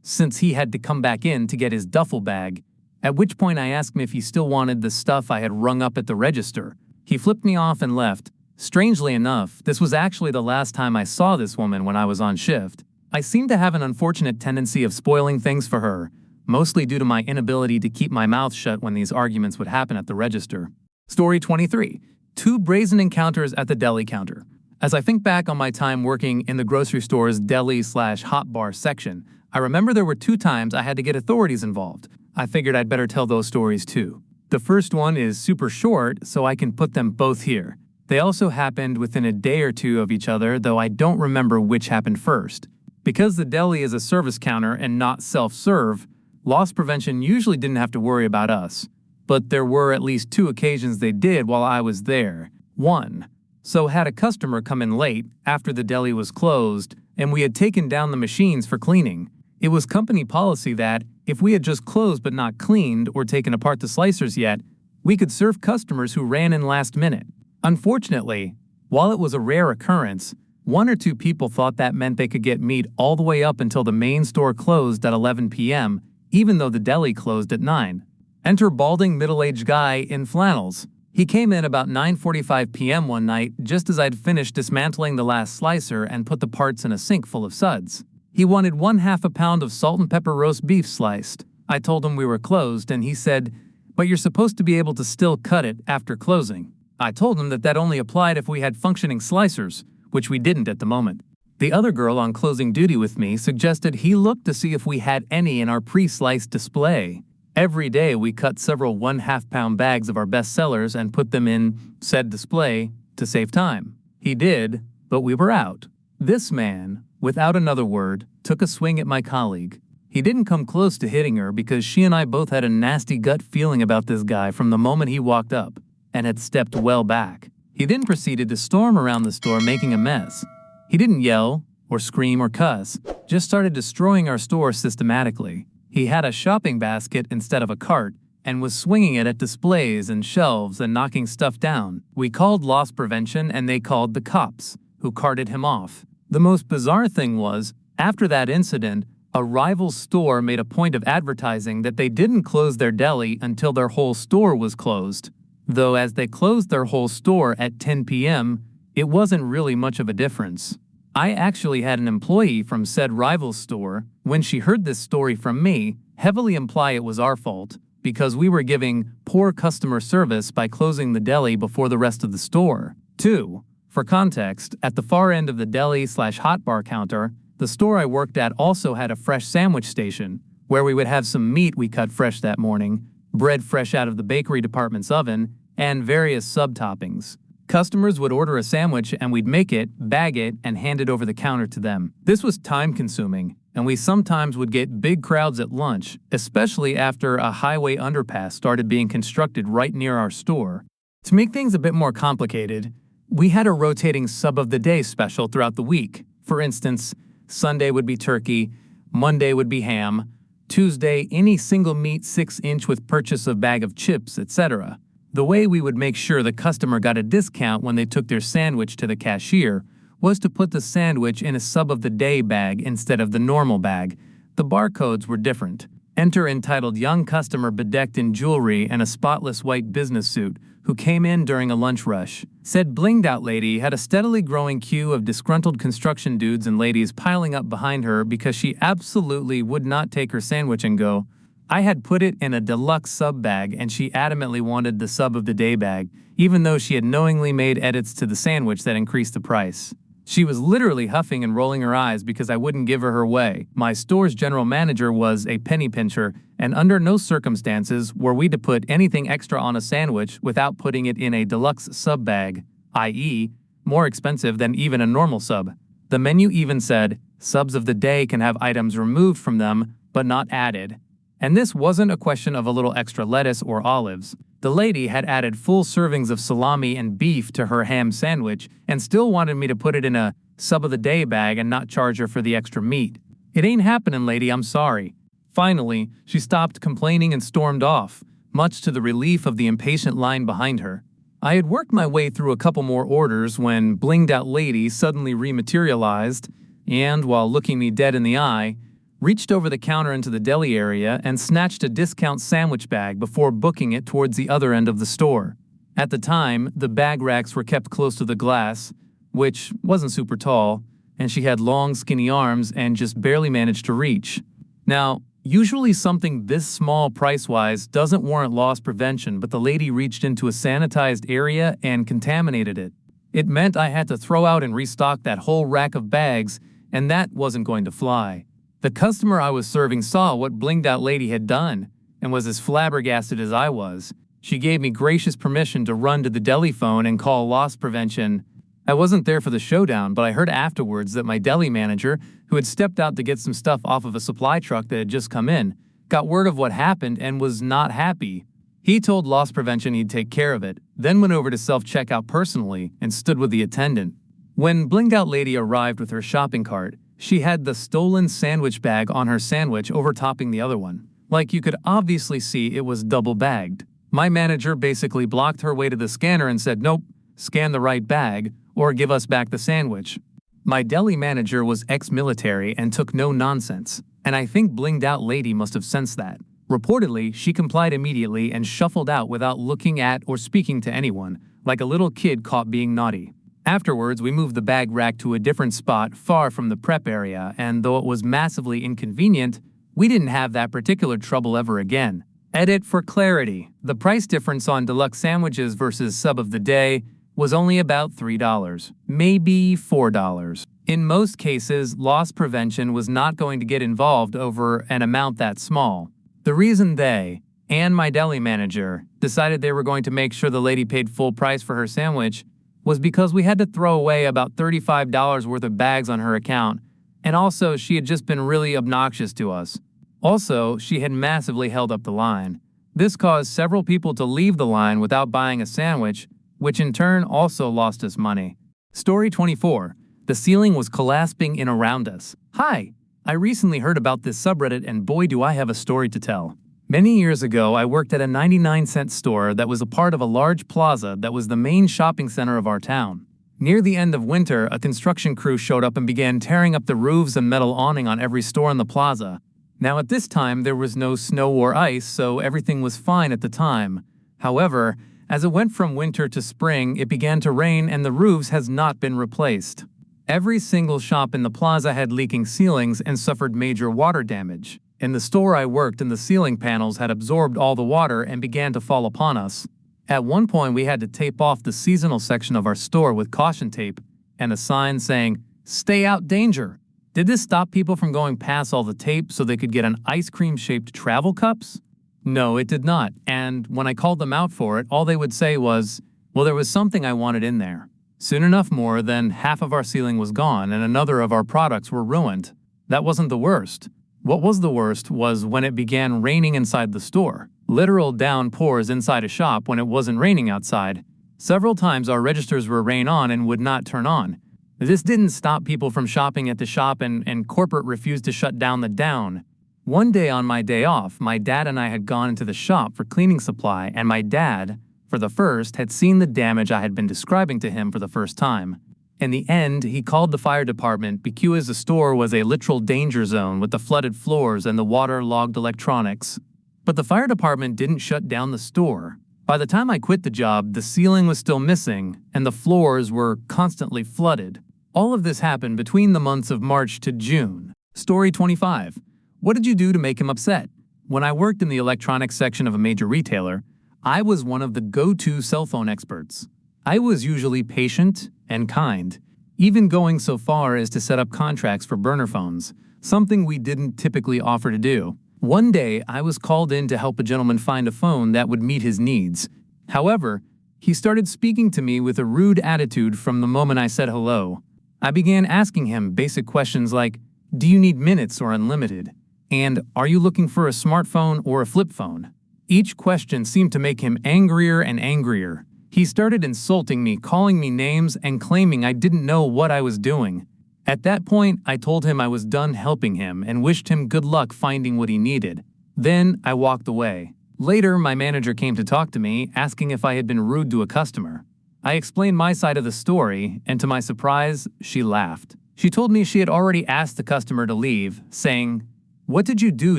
since he had to come back in to get his duffel bag. At which point I asked him if he still wanted the stuff I had rung up at the register. He flipped me off and left. Strangely enough, this was actually the last time I saw this woman when I was on shift. I seemed to have an unfortunate tendency of spoiling things for her, mostly due to my inability to keep my mouth shut when these arguments would happen at the register. Story 23. 2 brazen encounters at the deli counter. As I think back on my time working in the grocery store's deli/hot bar section, I remember there were 2 times I had to get authorities involved. I figured I'd better tell those stories too. The first one is super short, so I can put them both here. They also happened within a day or two of each other, though I don't remember which happened first. Because the deli is a service counter and not self-serve, loss prevention usually didn't have to worry about us. But there were at least 2 occasions they did while I was there. 1. So had a customer come in late after the deli was closed and we had taken down the machines for cleaning. It was company policy that if we had just closed but not cleaned or taken apart the slicers yet, we could serve customers who ran in last minute. Unfortunately, while it was a rare occurrence, 1 or 2 people thought that meant they could get meat all the way up until the main store closed at 11 p.m., even though the deli closed at 9. Enter balding middle-aged guy in flannels. He came in about 9:45 p.m. one night just as I'd finished dismantling the last slicer and put the parts in a sink full of suds. He wanted 1/2 a pound of salt and pepper roast beef sliced. I told him we were closed and he said, "But you're supposed to be able to still cut it after closing." I told him that only applied if we had functioning slicers, which we didn't at the moment. The other girl on closing duty with me suggested he look to see if we had any in our pre-sliced display. Every day we cut several 1/2-pound bags of our best sellers and put them in said display to save time. He did, but we were out. This man, without another word, took a swing at my colleague. He didn't come close to hitting her because she and I both had a nasty gut feeling about this guy from the moment he walked up and had stepped well back. He then proceeded to storm around the store making a mess. He didn't yell or scream or cuss, just started destroying our store systematically. He had a shopping basket instead of a cart and was swinging it at displays and shelves and knocking stuff down. We called loss prevention and they called the cops, who carted him off. The most bizarre thing was, after that incident, a rival store made a point of advertising that they didn't close their deli until their whole store was closed. Though as they closed their whole store at 10 p.m., it wasn't really much of a difference. I actually had an employee from said rival store, when she heard this story from me, heavily imply it was our fault because we were giving poor customer service by closing the deli before the rest of the store. 2. For context, at the far end of the deli/hot bar counter, the store I worked at also had a fresh sandwich station, where we would have some meat we cut fresh that morning, bread fresh out of the bakery department's oven, and various sub-toppings. Customers would order a sandwich and we'd make it, bag it, and hand it over the counter to them. This was time-consuming, and we sometimes would get big crowds at lunch, especially after a highway underpass started being constructed right near our store. To make things a bit more complicated, we had a rotating sub-of-the-day special throughout the week. For instance, Sunday would be turkey, Monday would be ham, Tuesday any single meat 6-inch with purchase of bag of chips, etc. The way we would make sure the customer got a discount when they took their sandwich to the cashier was to put the sandwich in a sub-of-the-day bag instead of the normal bag. The barcodes were different. Enter entitled young customer bedecked in jewelry and a spotless white business suit who came in during a lunch rush. Said blinged-out lady had a steadily growing queue of disgruntled construction dudes and ladies piling up behind her because she absolutely would not take her sandwich and go. I had put it in a deluxe sub bag and she adamantly wanted the sub of the day bag, even though she had knowingly made edits to the sandwich that increased the price. She was literally huffing and rolling her eyes because I wouldn't give her way. My store's general manager was a penny pincher, and under no circumstances were we to put anything extra on a sandwich without putting it in a deluxe sub bag, i.e., more expensive than even a normal sub. The menu even said, subs of the day can have items removed from them, but not added. And this wasn't a question of a little extra lettuce or olives. The lady had added full servings of salami and beef to her ham sandwich and still wanted me to put it in a sub-of-the-day bag and not charge her for the extra meat. It ain't happening, lady, I'm sorry. Finally, she stopped complaining and stormed off, much to the relief of the impatient line behind her. I had worked my way through a couple more orders when blinged-out lady suddenly rematerialized and, while looking me dead in the eye, reached over the counter into the deli area and snatched a discount sandwich bag before booking it towards the other end of the store. At the time, the bag racks were kept close to the glass, which wasn't super tall, and she had long, skinny arms and just barely managed to reach. Now, usually something this small price-wise doesn't warrant loss prevention, but the lady reached into a sanitized area and contaminated it. It meant I had to throw out and restock that whole rack of bags, and that wasn't going to fly. The customer I was serving saw what blinged-out lady had done and was as flabbergasted as I was. She gave me gracious permission to run to the deli phone and call loss prevention. I wasn't there for the showdown, but I heard afterwards that my deli manager, who had stepped out to get some stuff off of a supply truck that had just come in, got word of what happened and was not happy. He told loss prevention he'd take care of it, then went over to self-checkout personally and stood with the attendant. When blinged-out lady arrived with her shopping cart, she had the stolen sandwich bag on her sandwich overtopping the other one. Like you could obviously see it was double bagged. My manager basically blocked her way to the scanner and said, nope, scan the right bag or give us back the sandwich. My deli manager was ex-military and took no nonsense, and I think blinged-out lady must have sensed that. Reportedly, she complied immediately and shuffled out without looking at or speaking to anyone, like a little kid caught being naughty. Afterwards, we moved the bag rack to a different spot far from the prep area, and though it was massively inconvenient, we didn't have that particular trouble ever again. Edit for clarity. The price difference on deluxe sandwiches versus sub of the day was only about $3, maybe $4. In most cases, loss prevention was not going to get involved over an amount that small. The reason they, and my deli manager decided they were going to make sure the lady paid full price for her sandwich was because we had to throw away about $35 worth of bags on her account, and also she had just been really obnoxious to us. Also, she had massively held up the line. This caused several people to leave the line without buying a sandwich, which in turn also lost us money. Story 24. The ceiling was collapsing in around us. Hi! I recently heard about this subreddit and boy do I have a story to tell. Many years ago, I worked at a 99-cent store that was a part of a large plaza that was the main shopping center of our town. Near the end of winter, a construction crew showed up and began tearing up the roofs and metal awning on every store in the plaza. Now at this time, there was no snow or ice, so everything was fine at the time. However, as it went from winter to spring, it began to rain and the roofs has not been replaced. Every single shop in the plaza had leaking ceilings and suffered major water damage. In the store I worked in, the ceiling panels had absorbed all the water and began to fall upon us. At one point we had to tape off the seasonal section of our store with caution tape and a sign saying, "Stay out, danger." Did this stop people from going past all the tape so they could get an ice cream-shaped travel cups? No, it did not, and when I called them out for it, all they would say was, well, there was something I wanted in there. Soon enough more than half of our ceiling was gone and another of our products were ruined. That wasn't the worst. What was the worst was when it began raining inside the store. Literal downpours inside a shop when it wasn't raining outside. Several times our registers were rain on and would not turn on. This didn't stop people from shopping at the shop and corporate refused to shut down the down. One day on my day off, my dad and I had gone into the shop for cleaning supply and my dad, for the first, had seen the damage I had been describing to him for the first time. In the end, he called the fire department because the store was a literal danger zone with the flooded floors and the water-logged electronics. But the fire department didn't shut down the store. By the time I quit the job, the ceiling was still missing and the floors were constantly flooded. All of this happened between the months of March to June. Story 25. What did you do to make him upset? When I worked in the electronics section of a major retailer, I was one of the go-to cell phone experts. I was usually patient and kind, even going so far as to set up contracts for burner phones, something we didn't typically offer to do. One day, I was called in to help a gentleman find a phone that would meet his needs. However, he started speaking to me with a rude attitude from the moment I said hello. I began asking him basic questions like, do you need minutes or unlimited? And are you looking for a smartphone or a flip phone? Each question seemed to make him angrier and angrier. He started insulting me, calling me names, and claiming I didn't know what I was doing. At that point, I told him I was done helping him and wished him good luck finding what he needed. Then I walked away. Later, my manager came to talk to me, asking if I had been rude to a customer. I explained my side of the story, and to my surprise, she laughed. She told me she had already asked the customer to leave, saying, "What did you do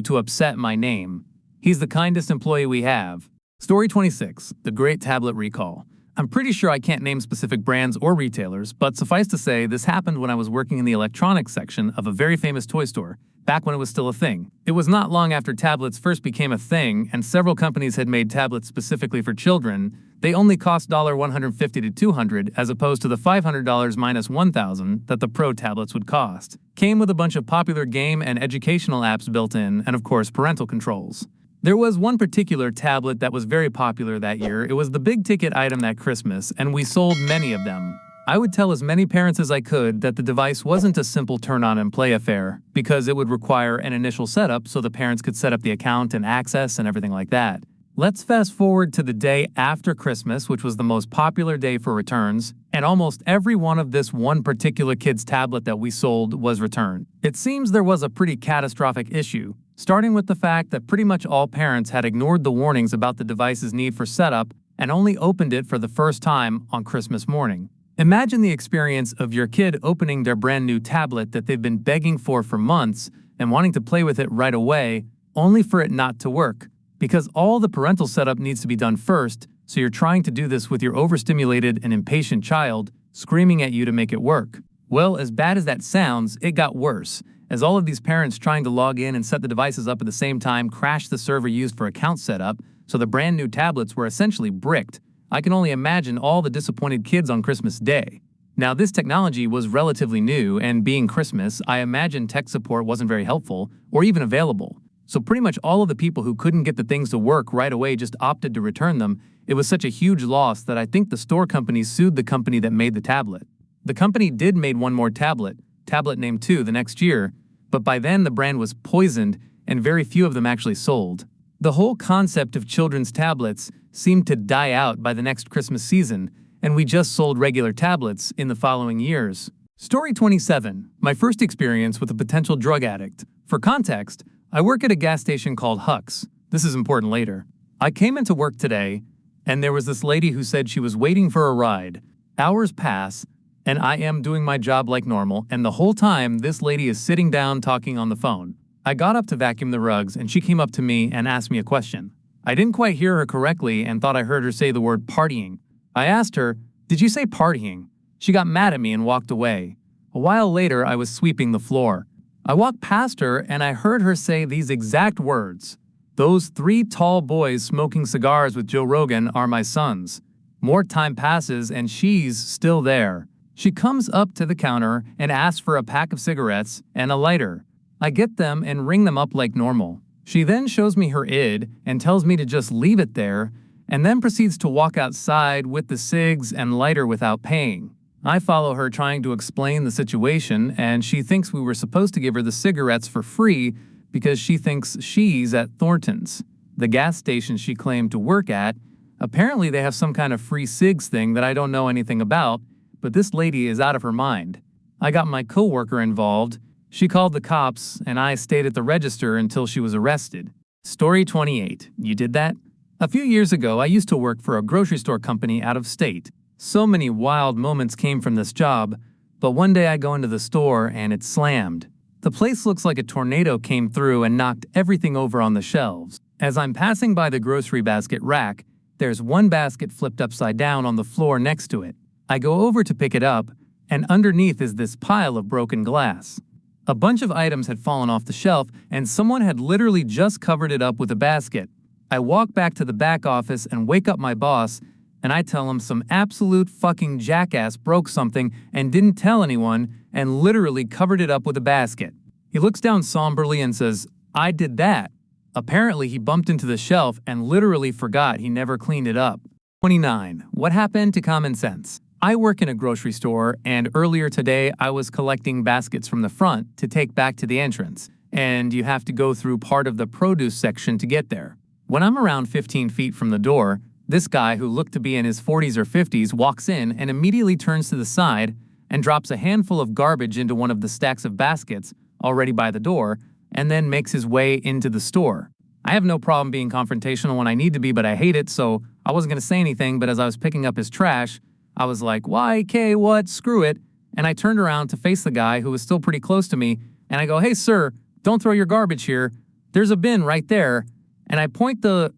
to upset my name? He's the kindest employee we have." Story 26. The Great Tablet Recall. I'm pretty sure I can't name specific brands or retailers, but suffice to say, this happened when I was working in the electronics section of a very famous toy store, back when it was still a thing. It was not long after tablets first became a thing, and several companies had made tablets specifically for children. They only cost $150 to $200 as opposed to the $500 minus $1,000 that the Pro tablets would cost. Came with a bunch of popular game and educational apps built in, and of course parental controls. There was one particular tablet that was very popular that year. It was the big ticket item that Christmas, and we sold many of them. I would tell as many parents as I could that the device wasn't a simple turn on and play affair, because it would require an initial setup so the parents could set up the account and access and everything like that. Let's fast forward to the day after Christmas, which was the most popular day for returns, and almost every one of this one particular kid's tablet that we sold was returned. It seems there was a pretty catastrophic issue, starting with the fact that pretty much all parents had ignored the warnings about the device's need for setup and only opened it for the first time on Christmas morning. Imagine the experience of your kid opening their brand new tablet that they've been begging for months and wanting to play with it right away, only for it not to work. Because all the parental setup needs to be done first, so you're trying to do this with your overstimulated and impatient child screaming at you to make it work. Well, as bad as that sounds, it got worse, as all of these parents trying to log in and set the devices up at the same time crashed the server used for account setup, so the brand new tablets were essentially bricked. I can only imagine all the disappointed kids on Christmas Day. Now, this technology was relatively new, and being Christmas, I imagine tech support wasn't very helpful or even available. So pretty much all of the people who couldn't get the things to work right away just opted to return them. It was such a huge loss that I think the store company sued the company that made the tablet. The company did made one more tablet named 2, the next year, but by then the brand was poisoned and very few of them actually sold. The whole concept of children's tablets seemed to die out by the next Christmas season, and we just sold regular tablets in the following years. Story 27. My first experience with a potential drug addict. For context, I work at a gas station called Huck's. This is important later. I came into work today, and there was this lady who said she was waiting for a ride. Hours pass, and I am doing my job like normal, and the whole time this lady is sitting down talking on the phone. I got up to vacuum the rugs, and she came up to me and asked me a question. I didn't quite hear her correctly and thought I heard her say the word partying. I asked her, "Did you say partying?" She got mad at me and walked away. A while later, I was sweeping the floor. I walked past her and I heard her say these exact words. "Those 3 tall boys smoking cigars with Joe Rogan are my sons." More time passes and she's still there. She comes up to the counter and asks for a pack of cigarettes and a lighter. I get them and ring them up like normal. She then shows me her ID and tells me to just leave it there, and then proceeds to walk outside with the cigs and lighter without paying. I follow her trying to explain the situation, and she thinks we were supposed to give her the cigarettes for free because she thinks she's at Thornton's, the gas station she claimed to work at. Apparently they have some kind of free cigs thing that I don't know anything about, but this lady is out of her mind. I got my coworker involved. She called the cops, and I stayed at the register until she was arrested. Story 28. You did that? A few years ago, I used to work for a grocery store company out of state. So many wild moments came from this job, but one day I go into the store and it's slammed. The place looks like a tornado came through and knocked everything over on the shelves. As I'm passing by the grocery basket rack, there's one basket flipped upside down on the floor next to it. I go over to pick it up, and underneath is this pile of broken glass. A bunch of items had fallen off the shelf, and someone had literally just covered it up with a basket. I walk back to the back office and wake up my boss, and I tell him some absolute fucking jackass broke something and didn't tell anyone and literally covered it up with a basket. He looks down somberly and says, "I did that." Apparently he bumped into the shelf and literally forgot he never cleaned it up. 29. What happened to common sense? I work in a grocery store, and earlier today I was collecting baskets from the front to take back to the entrance, and you have to go through part of the produce section to get there. When I'm around 15 feet from the door, this guy who looked to be in his 40s or 50s walks in and immediately turns to the side and drops a handful of garbage into one of the stacks of baskets already by the door, and then makes his way into the store. I have no problem being confrontational when I need to be, but I hate it, so I wasn't going to say anything, but as I was picking up his trash, I was like, "Why, K, what, screw it," and I turned around to face the guy who was still pretty close to me, and I go, "Hey sir, don't throw your garbage here. There's a bin right there," and I point the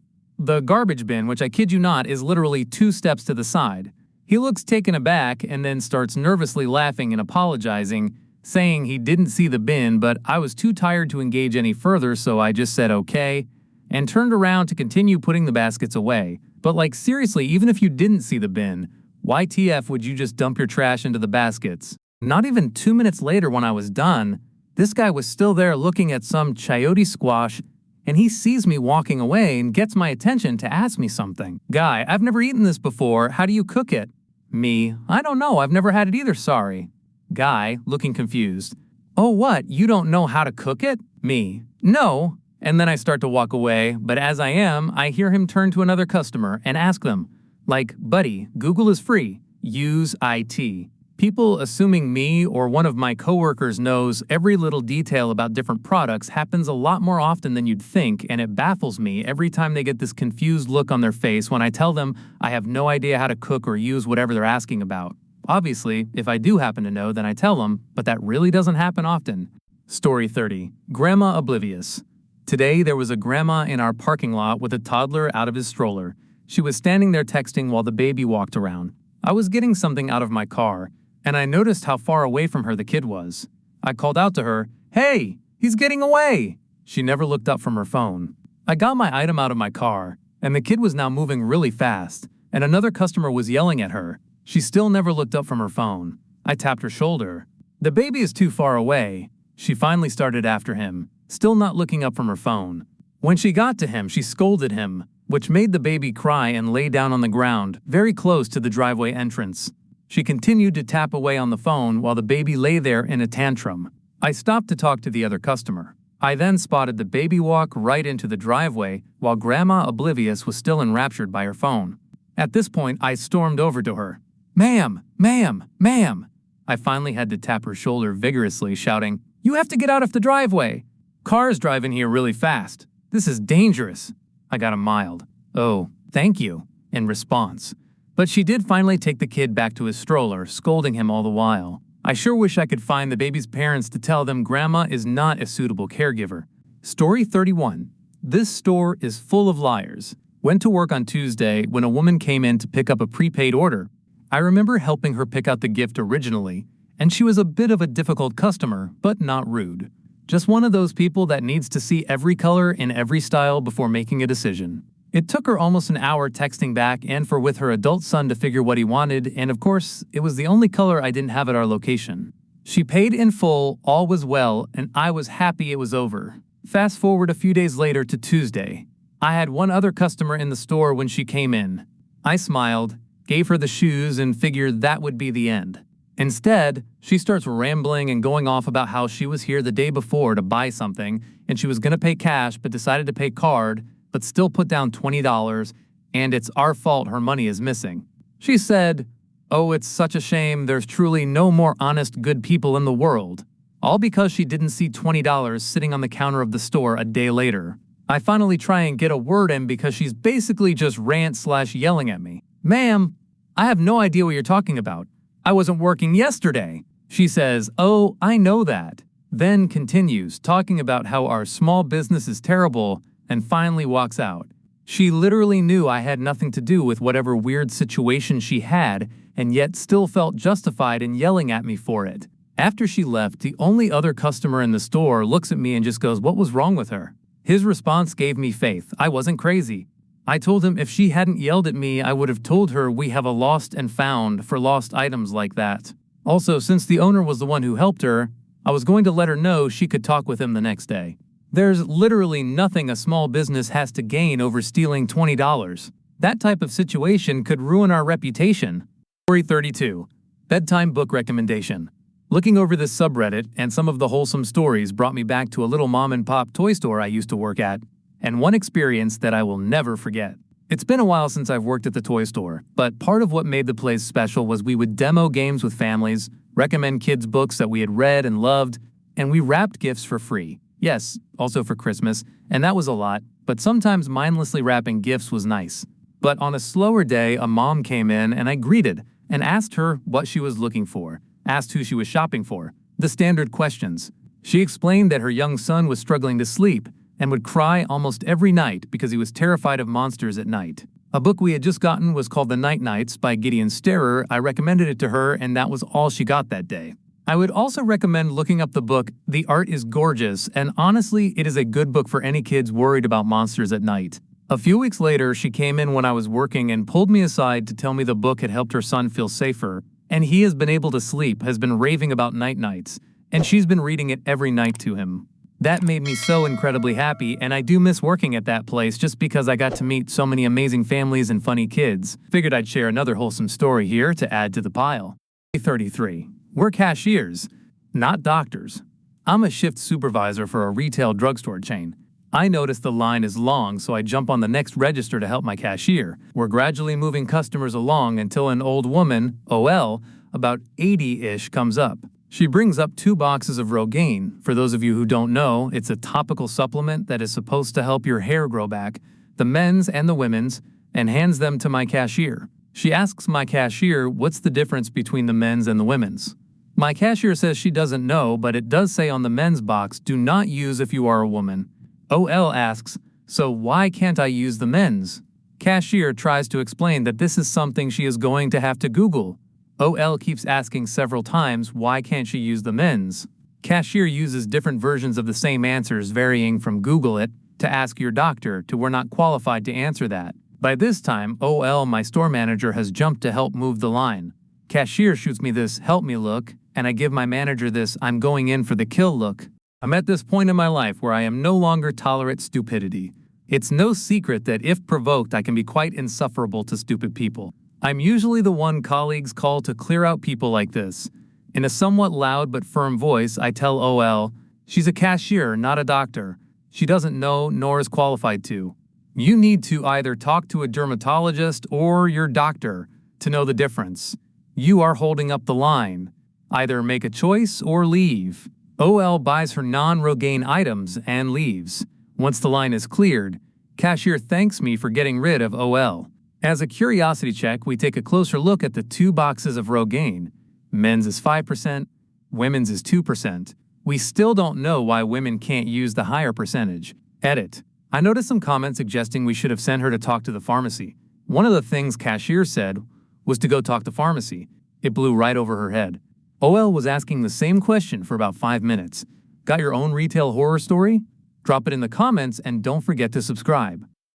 garbage bin, which I kid you not is literally 2 steps to the side. He looks taken aback and then starts nervously laughing and apologizing, saying he didn't see the bin, but I was too tired to engage any further, so I just said okay, and turned around to continue putting the baskets away. But like seriously, even if you didn't see the bin, why TF would you just dump your trash into the baskets? Not even 2 minutes later when I was done, this guy was still there looking at some chayote squash, and he sees me walking away and gets my attention to ask me something. "Guy, I've never eaten this before. How do you cook it?" Me, "I don't know. I've never had it either, sorry." Guy, looking confused, "Oh what, you don't know how to cook it?" Me, "No." And then I start to walk away, but as I am, I hear him turn to another customer and ask them, like, "Buddy, Google is free. Use IT." People assuming me or one of my coworkers knows every little detail about different products happens a lot more often than you'd think, and it baffles me every time they get this confused look on their face when I tell them I have no idea how to cook or use whatever they're asking about. Obviously, if I do happen to know, then I tell them, but that really doesn't happen often. Story 30. Grandma Oblivious. Today, there was a grandma in our parking lot with a toddler out of his stroller. She was standing there texting while the baby walked around. I was getting something out of my car, and I noticed how far away from her the kid was. I called out to her, "Hey, he's getting away!" She never looked up from her phone. I got my item out of my car, and the kid was now moving really fast, and another customer was yelling at her. She still never looked up from her phone. I tapped her shoulder. "The baby is too far away." She finally started after him, still not looking up from her phone. When she got to him, she scolded him, which made the baby cry and lay down on the ground, very close to the driveway entrance. She continued to tap away on the phone while the baby lay there in a tantrum. I stopped to talk to the other customer. I then spotted the baby walk right into the driveway while Grandma, oblivious, was still enraptured by her phone. At this point, I stormed over to her. "Ma'am, ma'am, ma'am." I finally had to tap her shoulder vigorously, shouting, "You have to get out of the driveway. Cars drive in here really fast. This is dangerous." I got a mild, "Oh, thank you," in response. But she did finally take the kid back to his stroller, scolding him all the while. I sure wish I could find the baby's parents to tell them Grandma is not a suitable caregiver. Story 31. This store is full of liars. Went to work on Tuesday when a woman came in to pick up a prepaid order. I remember helping her pick out the gift originally, and she was a bit of a difficult customer, but not rude. Just one of those people that needs to see every color in every style before making a decision. It took her almost an hour texting back and for with her adult son to figure what he wanted, and of course, it was the only color I didn't have at our location. She paid in full, all was well, and I was happy it was over. Fast forward a few days later to Tuesday. I had one other customer in the store when she came in. I smiled, gave her the shoes, and figured that would be the end. Instead, she starts rambling and going off about how she was here the day before to buy something, and she was going to pay cash but decided to pay card, but still put down $20, and it's our fault her money is missing. She said, "Oh, it's such a shame, there's truly no more honest, good people in the world." All because she didn't see $20 sitting on the counter of the store a day later. I finally try and get a word in because she's basically just rant/yelling at me. "Ma'am, I have no idea what you're talking about. I wasn't working yesterday." She says, "Oh, I know that." Then continues talking about how our small business is terrible and finally walks out. She literally knew I had nothing to do with whatever weird situation she had and yet still felt justified in yelling at me for it. After she left, the only other customer in the store looks at me and just goes, "What was wrong with her?" His response gave me faith. I wasn't crazy. I told him if she hadn't yelled at me, I would have told her we have a lost and found for lost items like that. Also, since the owner was the one who helped her, I was going to let her know she could talk with him the next day. There's literally nothing a small business has to gain over stealing $20. That type of situation could ruin our reputation. Story 32. Bedtime book recommendation. Looking over this subreddit and some of the wholesome stories brought me back to a little mom-and-pop toy store I used to work at, and one experience that I will never forget. It's been a while since I've worked at the toy store, but part of what made the place special was we would demo games with families, recommend kids books that we had read and loved, and we wrapped gifts for free. Yes, also for Christmas, and that was a lot, but sometimes mindlessly wrapping gifts was nice. But on a slower day, a mom came in and I greeted and asked her what she was looking for, asked who she was shopping for, the standard questions. She explained that her young son was struggling to sleep and would cry almost every night because he was terrified of monsters at night. A book we had just gotten was called The Night Knights by Gideon Starer. I recommended it to her and that was all she got that day. I would also recommend looking up the book The Art is Gorgeous, and honestly, it is a good book for any kids worried about monsters at night. A few weeks later, she came in when I was working and pulled me aside to tell me the book had helped her son feel safer, and he has been able to sleep, has been raving about Night Knights, and she's been reading it every night to him. That made me so incredibly happy, and I do miss working at that place just because I got to meet so many amazing families and funny kids. Figured I'd share another wholesome story here to add to the pile. 33. We're cashiers, not doctors. I'm a shift supervisor for a retail drugstore chain. I notice the line is long, so I jump on the next register to help my cashier. We're gradually moving customers along until an old woman, OL, about 80-ish, comes up. She brings up 2 boxes of Rogaine. For those of you who don't know, it's a topical supplement that is supposed to help your hair grow back, the men's and the women's, and hands them to my cashier. She asks my cashier what's the difference between the men's and the women's. My cashier says she doesn't know, but it does say on the men's box, "Do not use if you are a woman." OL asks, "So why can't I use the men's?" Cashier tries to explain that this is something she is going to have to Google. OL keeps asking several times why can't she use the men's. Cashier uses different versions of the same answers, varying from Google it to ask your doctor to "we're not qualified to answer that." By this time, OL, my store manager, has jumped to help move the line. Cashier shoots me this "help me" look, and I give my manager this "I'm going in for the kill" look. I'm at this point in my life where I am no longer tolerate stupidity. It's no secret that if provoked, I can be quite insufferable to stupid people. I'm usually the one colleagues call to clear out people like this. In a somewhat loud but firm voice, I tell OL, she's a cashier, not a doctor. She doesn't know nor is qualified to. You need to either talk to a dermatologist or your doctor to know the difference. You are holding up the line. Either make a choice or leave. OL buys her non-Rogaine items and leaves. Once the line is cleared, cashier thanks me for getting rid of OL. As a curiosity check, we take a closer look at the 2 boxes of Rogaine. Men's is 5%, women's is 2%. We still don't know why women can't use the higher percentage. Edit. I noticed some comments suggesting we should have sent her to talk to the pharmacy. One of the things cashier said was to go talk to pharmacy. It blew right over her head. OL was asking the same question for about 5 minutes. Got your own retail horror story? Drop it in the comments and don't forget to subscribe.